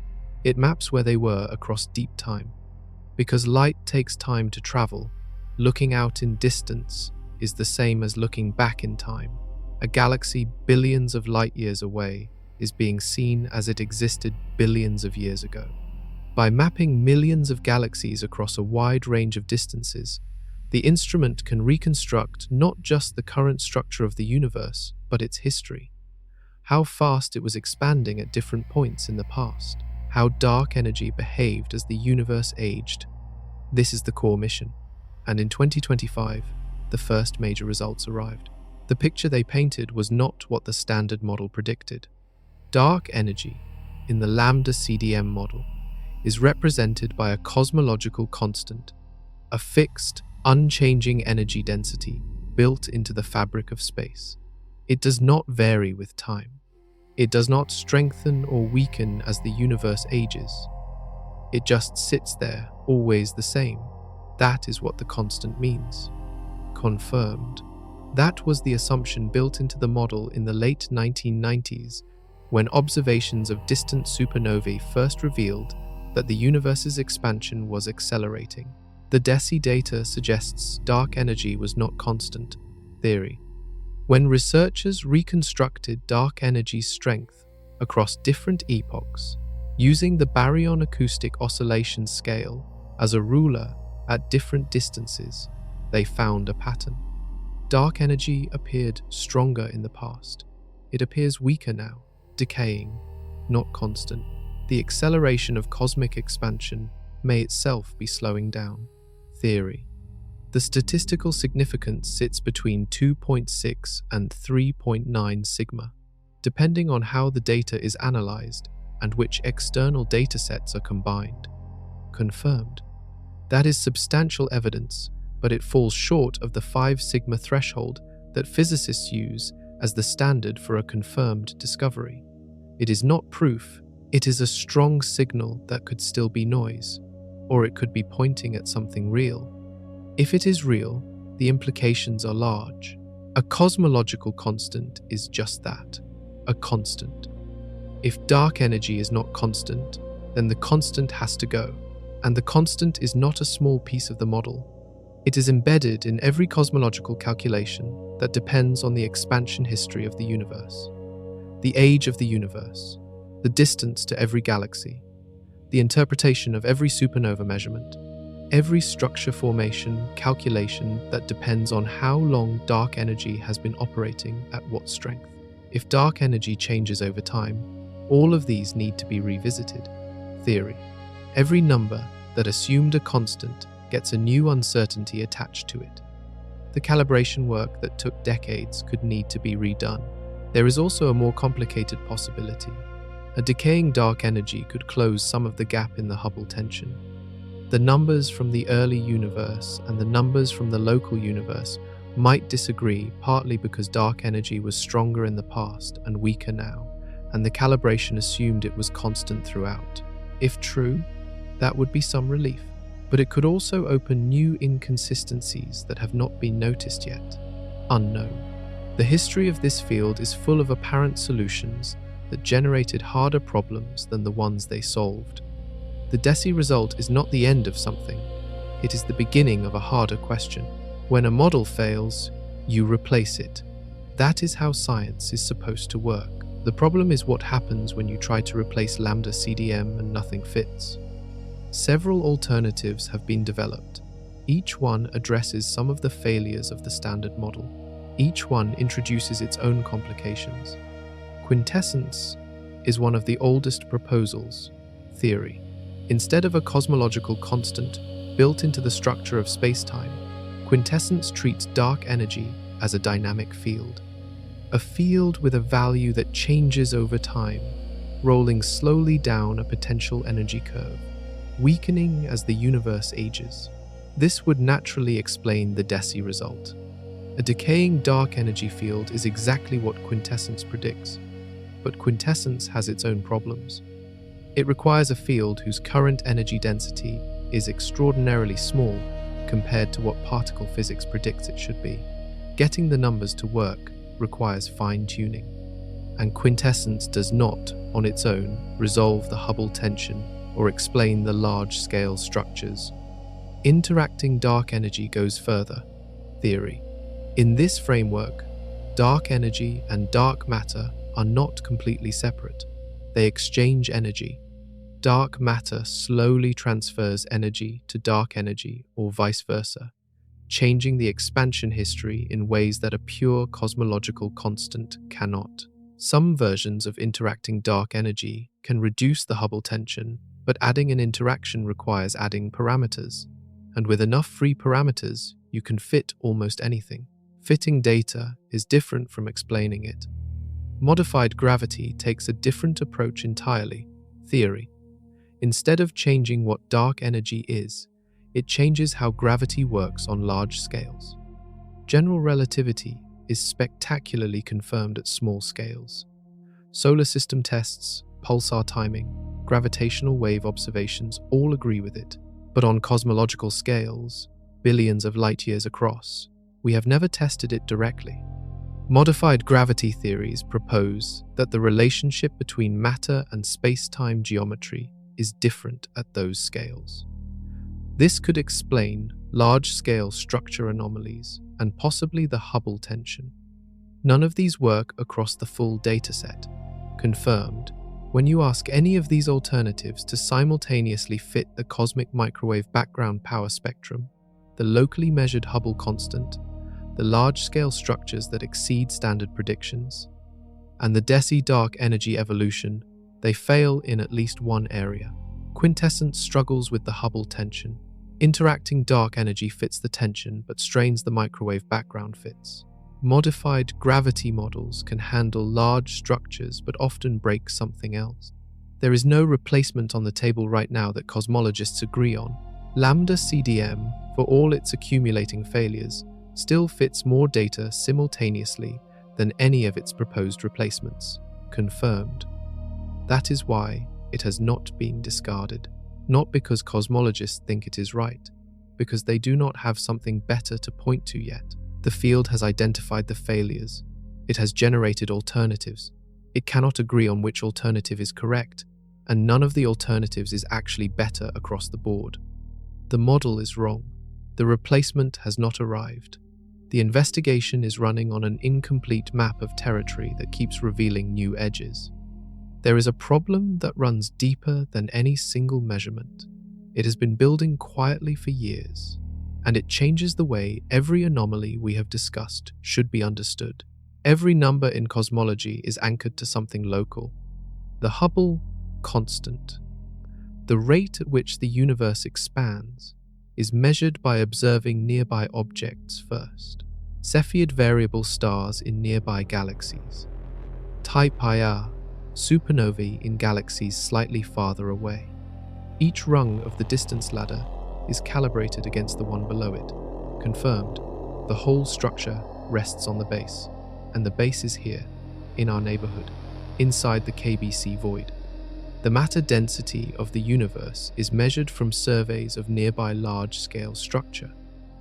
A: it maps where they were across deep time. Because light takes time to travel, looking out in distance is the same as looking back in time. A galaxy billions of light years away is being seen as it existed billions of years ago. By mapping millions of galaxies across a wide range of distances, the instrument can reconstruct not just the current structure of the universe, but its history. How fast it was expanding at different points in the past. How dark energy behaved as the universe aged. This is the core mission. And in 2025, the first major results arrived. The picture they painted was not what the standard model predicted. Dark energy, in the lambda CDM model, is represented by a cosmological constant, a fixed, unchanging energy density built into the fabric of space. It does not vary with time. It does not strengthen or weaken as the universe ages. It just sits there, always the same. That is what the constant means. Confirmed. That was the assumption built into the model in the late 1990s, when observations of distant supernovae first revealed that the universe's expansion was accelerating. The DESI data suggests dark energy was not constant. Theory. When researchers reconstructed dark energy's strength across different epochs, using the baryon acoustic oscillation scale as a ruler at different distances, they found a pattern. Dark energy appeared stronger in the past. It appears weaker now, decaying, not constant. The acceleration of cosmic expansion may itself be slowing down. Theory. The statistical significance sits between 2.6 and 3.9 sigma, depending on how the data is analyzed and which external datasets are combined. Confirmed. That is substantial evidence, but it falls short of the 5 sigma threshold that physicists use as the standard for a confirmed discovery. It is not proof, it is a strong signal that could still be noise, or it could be pointing at something real. If it is real, the implications are large. A cosmological constant is just that, a constant. If dark energy is not constant, then the constant has to go, and the constant is not a small piece of the model. It is embedded in every cosmological calculation that depends on the expansion history of the universe, the age of the universe, the distance to every galaxy, the interpretation of every supernova measurement, every structure formation calculation that depends on how long dark energy has been operating at what strength. If dark energy changes over time, all of these need to be revisited. Theory. Every number that assumed a constant gets a new uncertainty attached to it. The calibration work that took decades could need to be redone. There is also a more complicated possibility. A decaying dark energy could close some of the gap in the Hubble tension. The numbers from the early universe and the numbers from the local universe might disagree, partly because dark energy was stronger in the past and weaker now, and the calibration assumed it was constant throughout. If true, that would be some relief. But it could also open new inconsistencies that have not been noticed yet. Unknown. The history of this field is full of apparent solutions that generated harder problems than the ones they solved. The DESI result is not the end of something. It is the beginning of a harder question. When a model fails, you replace it. That is how science is supposed to work. The problem is what happens when you try to replace lambda CDM and nothing fits. Several alternatives have been developed. Each one addresses some of the failures of the standard model. Each one introduces its own complications. Quintessence is one of the oldest proposals. Theory. Instead of a cosmological constant built into the structure of space-time, quintessence treats dark energy as a dynamic field. A field with a value that changes over time, rolling slowly down a potential energy curve, weakening as the universe ages. This would naturally explain the DESI result. A decaying dark energy field is exactly what quintessence predicts, but quintessence has its own problems. It requires a field whose current energy density is extraordinarily small compared to what particle physics predicts it should be. Getting the numbers to work requires fine-tuning, and quintessence does not, on its own, resolve the Hubble tension or explain the large-scale structures. Interacting dark energy goes further. Theory. In this framework, dark energy and dark matter are not completely separate. They exchange energy. Dark matter slowly transfers energy to dark energy or vice versa, changing the expansion history in ways that a pure cosmological constant cannot. Some versions of interacting dark energy can reduce the Hubble tension, but adding an interaction requires adding parameters. And with enough free parameters, you can fit almost anything. Fitting data is different from explaining it. Modified gravity takes a different approach entirely. Theory. Instead of changing what dark energy is, it changes how gravity works on large scales. General relativity is spectacularly confirmed at small scales. Solar system tests, pulsar timing, gravitational wave observations all agree with it. But on cosmological scales, billions of light years across, we have never tested it directly. Modified gravity theories propose that the relationship between matter and space-time geometry is different at those scales. This could explain large-scale structure anomalies and possibly the Hubble tension. None of these work across the full dataset. Confirmed, when you ask any of these alternatives to simultaneously fit the cosmic microwave background power spectrum, the locally measured Hubble constant, the large-scale structures that exceed standard predictions, and the DESI dark energy evolution, they fail in at least one area. Quintessence struggles with the Hubble tension. Interacting dark energy fits the tension but strains the microwave background fits. Modified gravity models can handle large structures but often break something else. There is no replacement on the table right now that cosmologists agree on. Lambda CDM, for all its accumulating failures, still fits more data simultaneously than any of its proposed replacements. Confirmed. That is why it has not been discarded. Not because cosmologists think it is right, because they do not have something better to point to yet. The field has identified the failures. It has generated alternatives. It cannot agree on which alternative is correct, and none of the alternatives is actually better across the board. The model is wrong. The replacement has not arrived. The investigation is running on an incomplete map of territory that keeps revealing new edges. There is a problem that runs deeper than any single measurement. It has been building quietly for years, and it changes the way every anomaly we have discussed should be understood. Every number in cosmology is anchored to something local. The Hubble constant, the rate at which the universe expands, is measured by observing nearby objects first. Cepheid variable stars in nearby galaxies. Type Ia, supernovae in galaxies slightly farther away. Each rung of the distance ladder is calibrated against the one below it. Confirmed, the whole structure rests on the base, and the base is here, in our neighborhood, inside the KBC Void. The matter density of the universe is measured from surveys of nearby large-scale structure.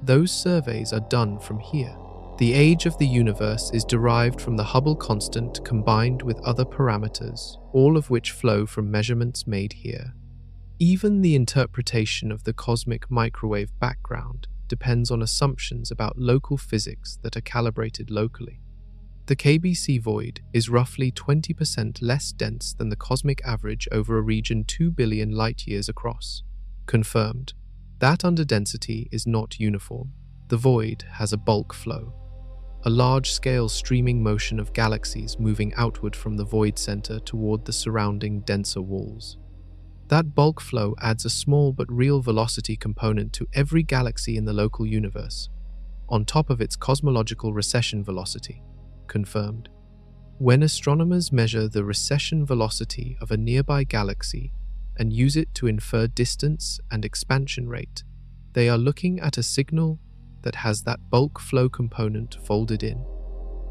A: Those surveys are done from here. The age of the universe is derived from the Hubble constant combined with other parameters, all of which flow from measurements made here. Even the interpretation of the cosmic microwave background depends on assumptions about local physics that are calibrated locally. The KBC Void is roughly 20% less dense than the cosmic average over a region 2 billion light-years across. Confirmed. That underdensity is not uniform. The void has a bulk flow, a large-scale streaming motion of galaxies moving outward from the void center toward the surrounding denser walls. That bulk flow adds a small but real velocity component to every galaxy in the local universe, on top of its cosmological recession velocity. Confirmed. When astronomers measure the recession velocity of a nearby galaxy and use it to infer distance and expansion rate, they are looking at a signal that has that bulk flow component folded in.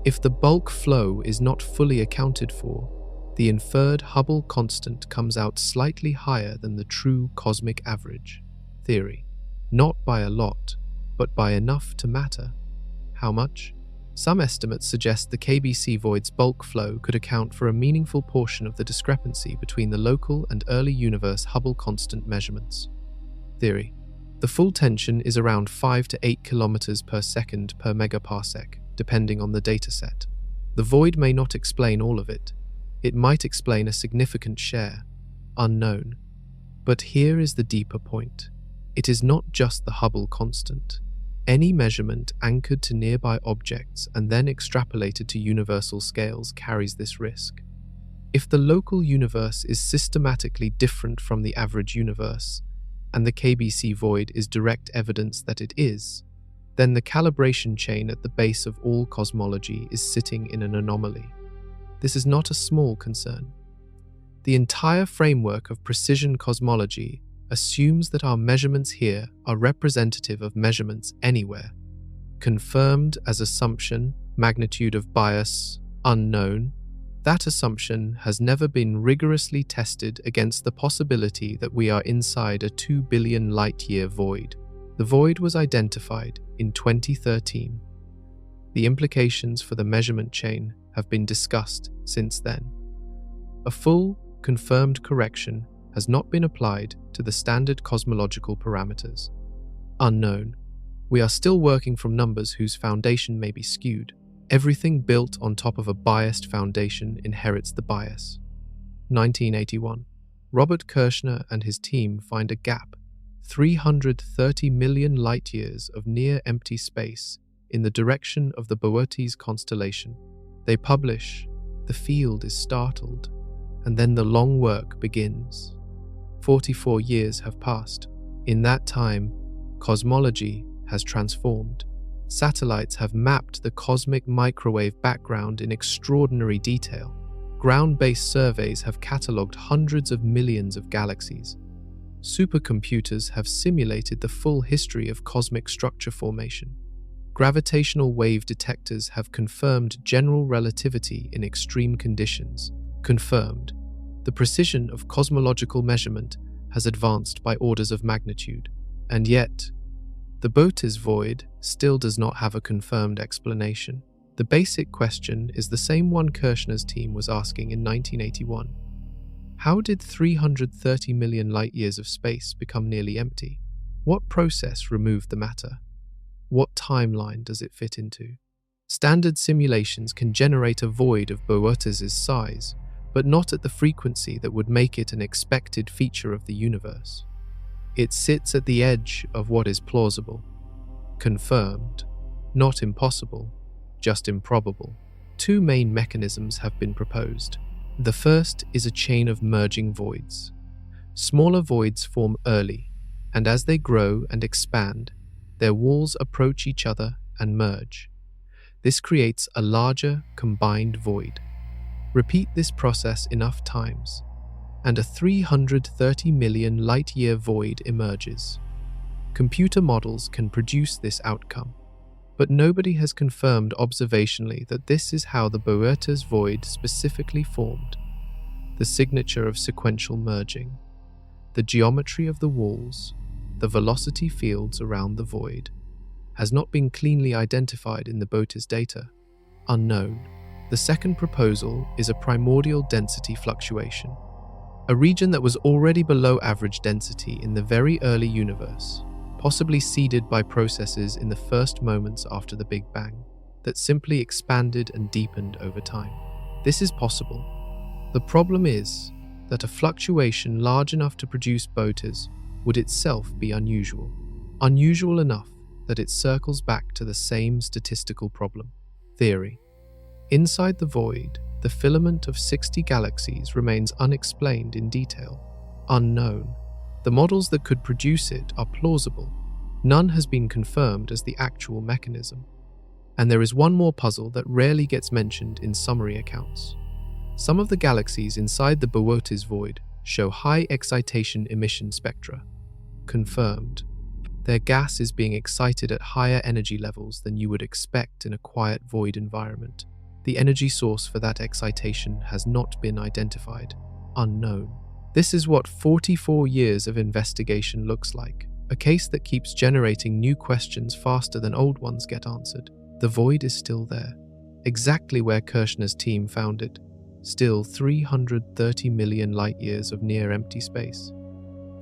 A: If the bulk flow is not fully accounted for, the inferred Hubble constant comes out slightly higher than the true cosmic average. Theory. Not by a lot, but by enough to matter. How much? Some estimates suggest the KBC Void's bulk flow could account for a meaningful portion of the discrepancy between the local and early universe Hubble constant measurements. Theory. The full tension is around 5 to 8 kilometers per second per megaparsec, depending on the dataset. The void may not explain all of it. It might explain a significant share, unknown. But here is the deeper point. It is not just the Hubble constant. Any measurement anchored to nearby objects and then extrapolated to universal scales carries this risk. If the local universe is systematically different from the average universe, and the KBC Void is direct evidence that it is, then the calibration chain at the base of all cosmology is sitting in an anomaly. This is not a small concern. The entire framework of precision cosmology assumes that our measurements here are representative of measurements anywhere. Confirmed as assumption, magnitude of bias, unknown. That assumption has never been rigorously tested against the possibility that we are inside a 2 billion light-year void. The void was identified in 2013. The implications for the measurement chain have been discussed since then. A full, confirmed correction has not been applied to the standard cosmological parameters. Unknown. We are still working from numbers whose foundation may be skewed. Everything built on top of a biased foundation inherits the bias. 1981. Robert Kirshner and his team find a gap, 330 million light-years of near-empty space in the direction of the Boötes constellation. They publish, the field is startled, and then the long work begins. 44 years have passed. In that time, cosmology has transformed. Satellites have mapped the cosmic microwave background in extraordinary detail. Ground-based surveys have catalogued hundreds of millions of galaxies. Supercomputers have simulated the full history of cosmic structure formation. Gravitational wave detectors have confirmed general relativity in extreme conditions. Confirmed. The precision of cosmological measurement has advanced by orders of magnitude. And yet, the Boötes Void still does not have a confirmed explanation. The basic question is the same one Kirshner's team was asking in 1981. How did 330 million light-years of space become nearly empty? What process removed the matter? What timeline does it fit into? Standard simulations can generate a void of Boötes' size, but not at the frequency that would make it an expected feature of the universe. It sits at the edge of what is plausible. Confirmed, not impossible, just improbable. Two main mechanisms have been proposed. The first is a chain of merging voids. Smaller voids form early, and as they grow and expand, their walls approach each other and merge. This creates a larger, combined void. Repeat this process enough times, and a 330 million light-year void emerges. Computer models can produce this outcome, but nobody has confirmed observationally that this is how the Boötes Void specifically formed. The signature of sequential merging, the geometry of the walls, the velocity fields around the void, has not been cleanly identified in the Boötes data. Unknown. The second proposal is a primordial density fluctuation, a region that was already below average density in the very early universe, possibly seeded by processes in the first moments after the Big Bang, that simply expanded and deepened over time. This is possible. The problem is that a fluctuation large enough to produce Boötes would itself be unusual. Unusual enough that it circles back to the same statistical problem. Theory. Inside the void, the filament of 60 galaxies remains unexplained in detail. Unknown. The models that could produce it are plausible. None has been confirmed as the actual mechanism. And there is one more puzzle that rarely gets mentioned in summary accounts. Some of the galaxies inside the Boötes Void show high excitation emission spectra. Confirmed. Their gas is being excited at higher energy levels than you would expect in a quiet void environment. The energy source for that excitation has not been identified. Unknown. This is what 44 years of investigation looks like. A case that keeps generating new questions faster than old ones get answered. The void is still there, exactly where Kirshner's team found it. Still 330 million light-years of near-empty space.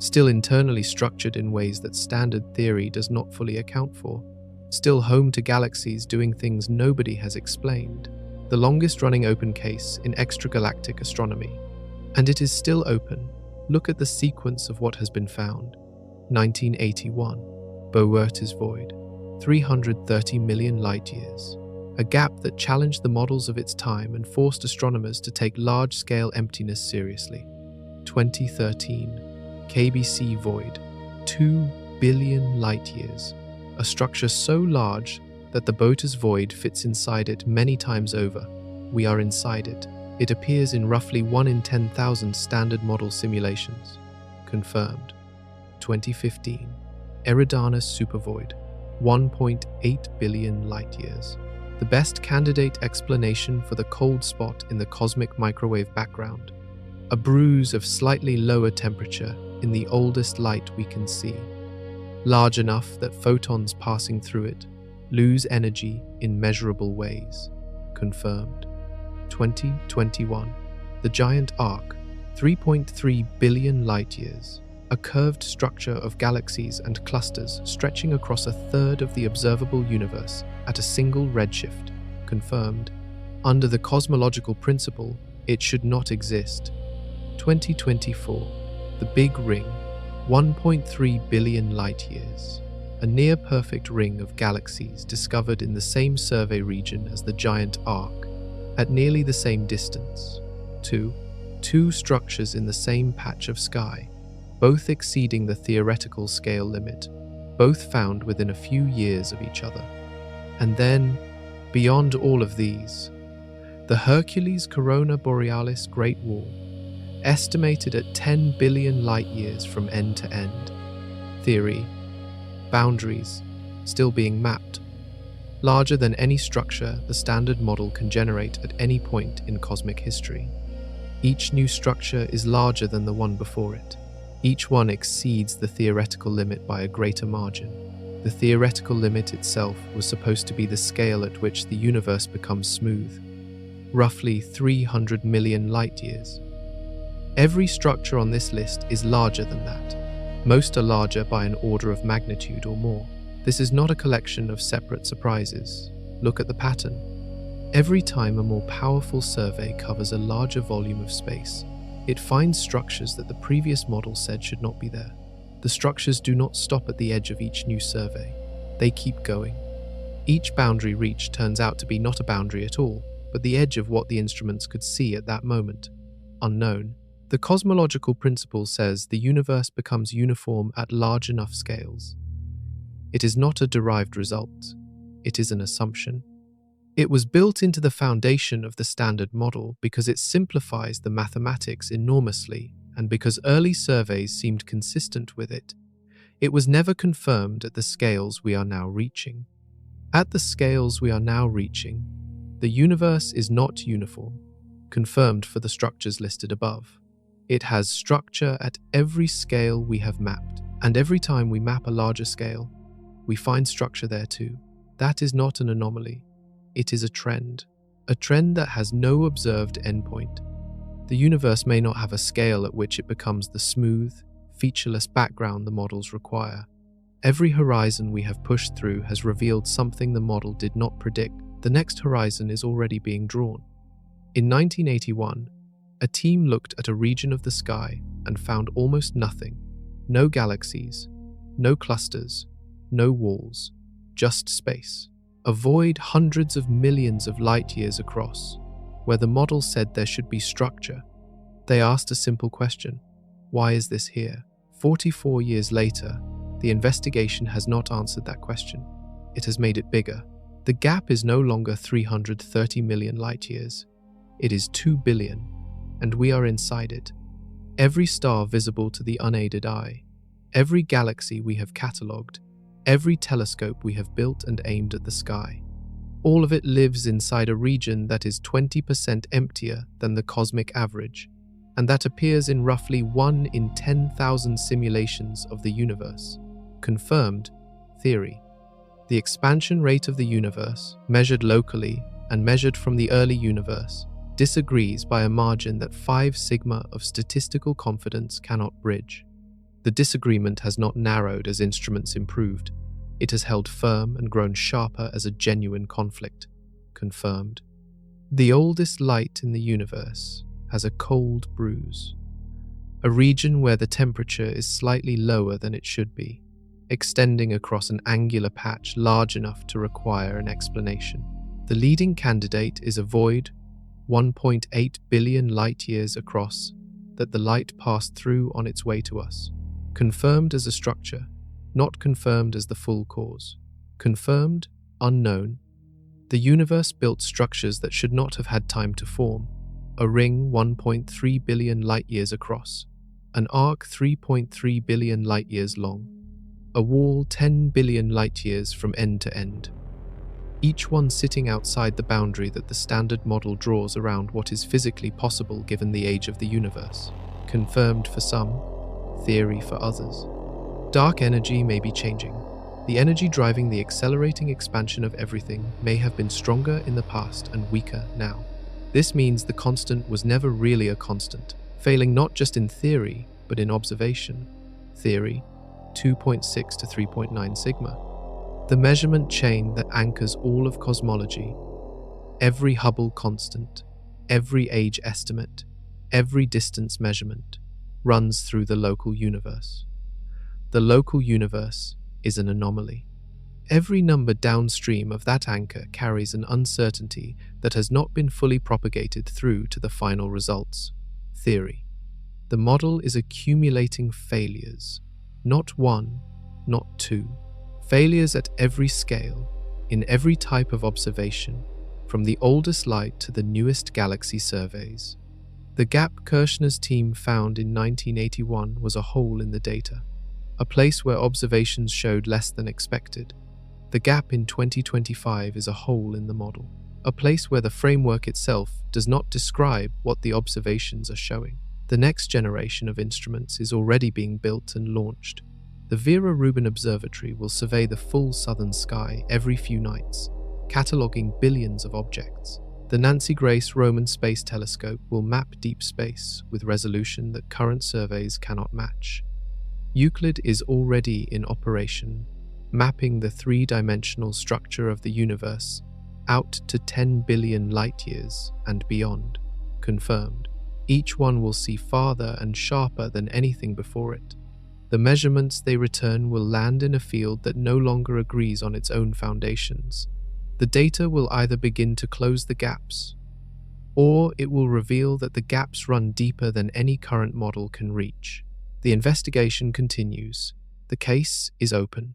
A: Still internally structured in ways that standard theory does not fully account for. Still home to galaxies doing things nobody has explained. The longest-running open case in extragalactic astronomy. And it is still open. Look at the sequence of what has been found. 1981. Boötes Void. 330 million light-years. A gap that challenged the models of its time and forced astronomers to take large-scale emptiness seriously. 2013. KBC Void. 2 billion light-years. A structure so large that the Boötes Void fits inside it many times over. We are inside it. It appears in roughly 1 in 10,000 standard model simulations. Confirmed. 2015. Eridanus supervoid, 1.8 billion light-years. The best candidate explanation for the cold spot in the cosmic microwave background. A bruise of slightly lower temperature in the oldest light we can see, large enough that photons passing through it lose energy in measurable ways. Confirmed. 2021. The giant arc, 3.3 billion light-years. A curved structure of galaxies and clusters stretching across a third of the observable universe at a single redshift. Confirmed. Under the cosmological principle, it should not exist. 2024. The Big Ring, 1.3 billion light-years. A near-perfect ring of galaxies discovered in the same survey region as the giant arc, at nearly the same distance. Two structures in the same patch of sky, both exceeding the theoretical scale limit, both found within a few years of each other. And then, beyond all of these, the Hercules Corona Borealis Great Wall, estimated at 10 billion light-years from end to end. Theory, boundaries, still being mapped. Larger than any structure the standard model can generate at any point in cosmic history. Each new structure is larger than the one before it. Each one exceeds the theoretical limit by a greater margin. The theoretical limit itself was supposed to be the scale at which the universe becomes smooth, roughly 300 million light-years. Every structure on this list is larger than that. Most are larger by an order of magnitude or more. This is not a collection of separate surprises. Look at the pattern. Every time a more powerful survey covers a larger volume of space, it finds structures that the previous model said should not be there. The structures do not stop at the edge of each new survey. They keep going. Each boundary reached turns out to be not a boundary at all, but the edge of what the instruments could see at that moment. Unknown. The cosmological principle says the universe becomes uniform at large enough scales. It is not a derived result. It is an assumption. It was built into the foundation of the standard model because it simplifies the mathematics enormously and because early surveys seemed consistent with it. It was never confirmed at the scales we are now reaching. At the scales we are now reaching, the universe is not uniform, confirmed for the structures listed above. It has structure at every scale we have mapped, and every time we map a larger scale, we find structure there too. That is not an anomaly. It is a trend that has no observed endpoint. The universe may not have a scale at which it becomes the smooth, featureless background the models require. Every horizon we have pushed through has revealed something the model did not predict. The next horizon is already being drawn. In 1981, a team looked at a region of the sky and found almost nothing. No galaxies, no clusters, no walls, just space. A void hundreds of millions of light-years across, where the model said there should be structure. They asked a simple question: why is this here? 44 years later, the investigation has not answered that question. It has made it bigger. The gap is no longer 330 million light-years. It is 2 billion, and we are inside it. Every star visible to the unaided eye, every galaxy we have catalogued, every telescope we have built and aimed at the sky, all of it lives inside a region that is 20% emptier than the cosmic average, and that appears in roughly 1 in 10,000 simulations of the universe. Confirmed theory. The expansion rate of the universe, measured locally and measured from the early universe, disagrees by a margin that 5 sigma of statistical confidence cannot bridge. The disagreement has not narrowed as instruments improved. It has held firm and grown sharper as a genuine conflict. Confirmed. The oldest light in the universe has a cold bruise, a region where the temperature is slightly lower than it should be, extending across an angular patch large enough to require an explanation. The leading candidate is a void 1.8 billion light-years across that the light passed through on its way to us. Confirmed as a structure, not confirmed as the full cause. Confirmed, unknown. The universe built structures that should not have had time to form. a ring 1.3 billion light-years across, an arc 3.3 billion light-years long, a wall 10 billion light-years from end to end, each one sitting outside the boundary that the standard model draws around what is physically possible given the age of the universe. Confirmed for some, theory for others. Dark energy may be changing. The energy driving the accelerating expansion of everything may have been stronger in the past and weaker now. This means the constant was never really a constant, failing not just in theory, but in observation. Theory, 2.6 to 3.9 sigma. The measurement chain that anchors all of cosmology, every Hubble constant, every age estimate, every distance measurement, runs through the local universe. The local universe is an anomaly. Every number downstream of that anchor carries an uncertainty that has not been fully propagated through to the final results. Theory. The model is accumulating failures, not one, not two. Failures at every scale, in every type of observation, from the oldest light to the newest galaxy surveys. The gap Kirshner's team found in 1981 was a hole in the data, a place where observations showed less than expected. The gap in 2025 is a hole in the model, a place where the framework itself does not describe what the observations are showing. The next generation of instruments is already being built and launched. The Vera Rubin Observatory will survey the full southern sky every few nights, cataloguing billions of objects. The Nancy Grace Roman Space Telescope will map deep space with resolution that current surveys cannot match. Euclid is already in operation, mapping the three-dimensional structure of the universe out to 10 billion light-years and beyond. Confirmed. Each one will see farther and sharper than anything before it. The measurements they return will land in a field that no longer agrees on its own foundations. The data will either begin to close the gaps, or it will reveal that the gaps run deeper than any current model can reach. The investigation continues. The case is open.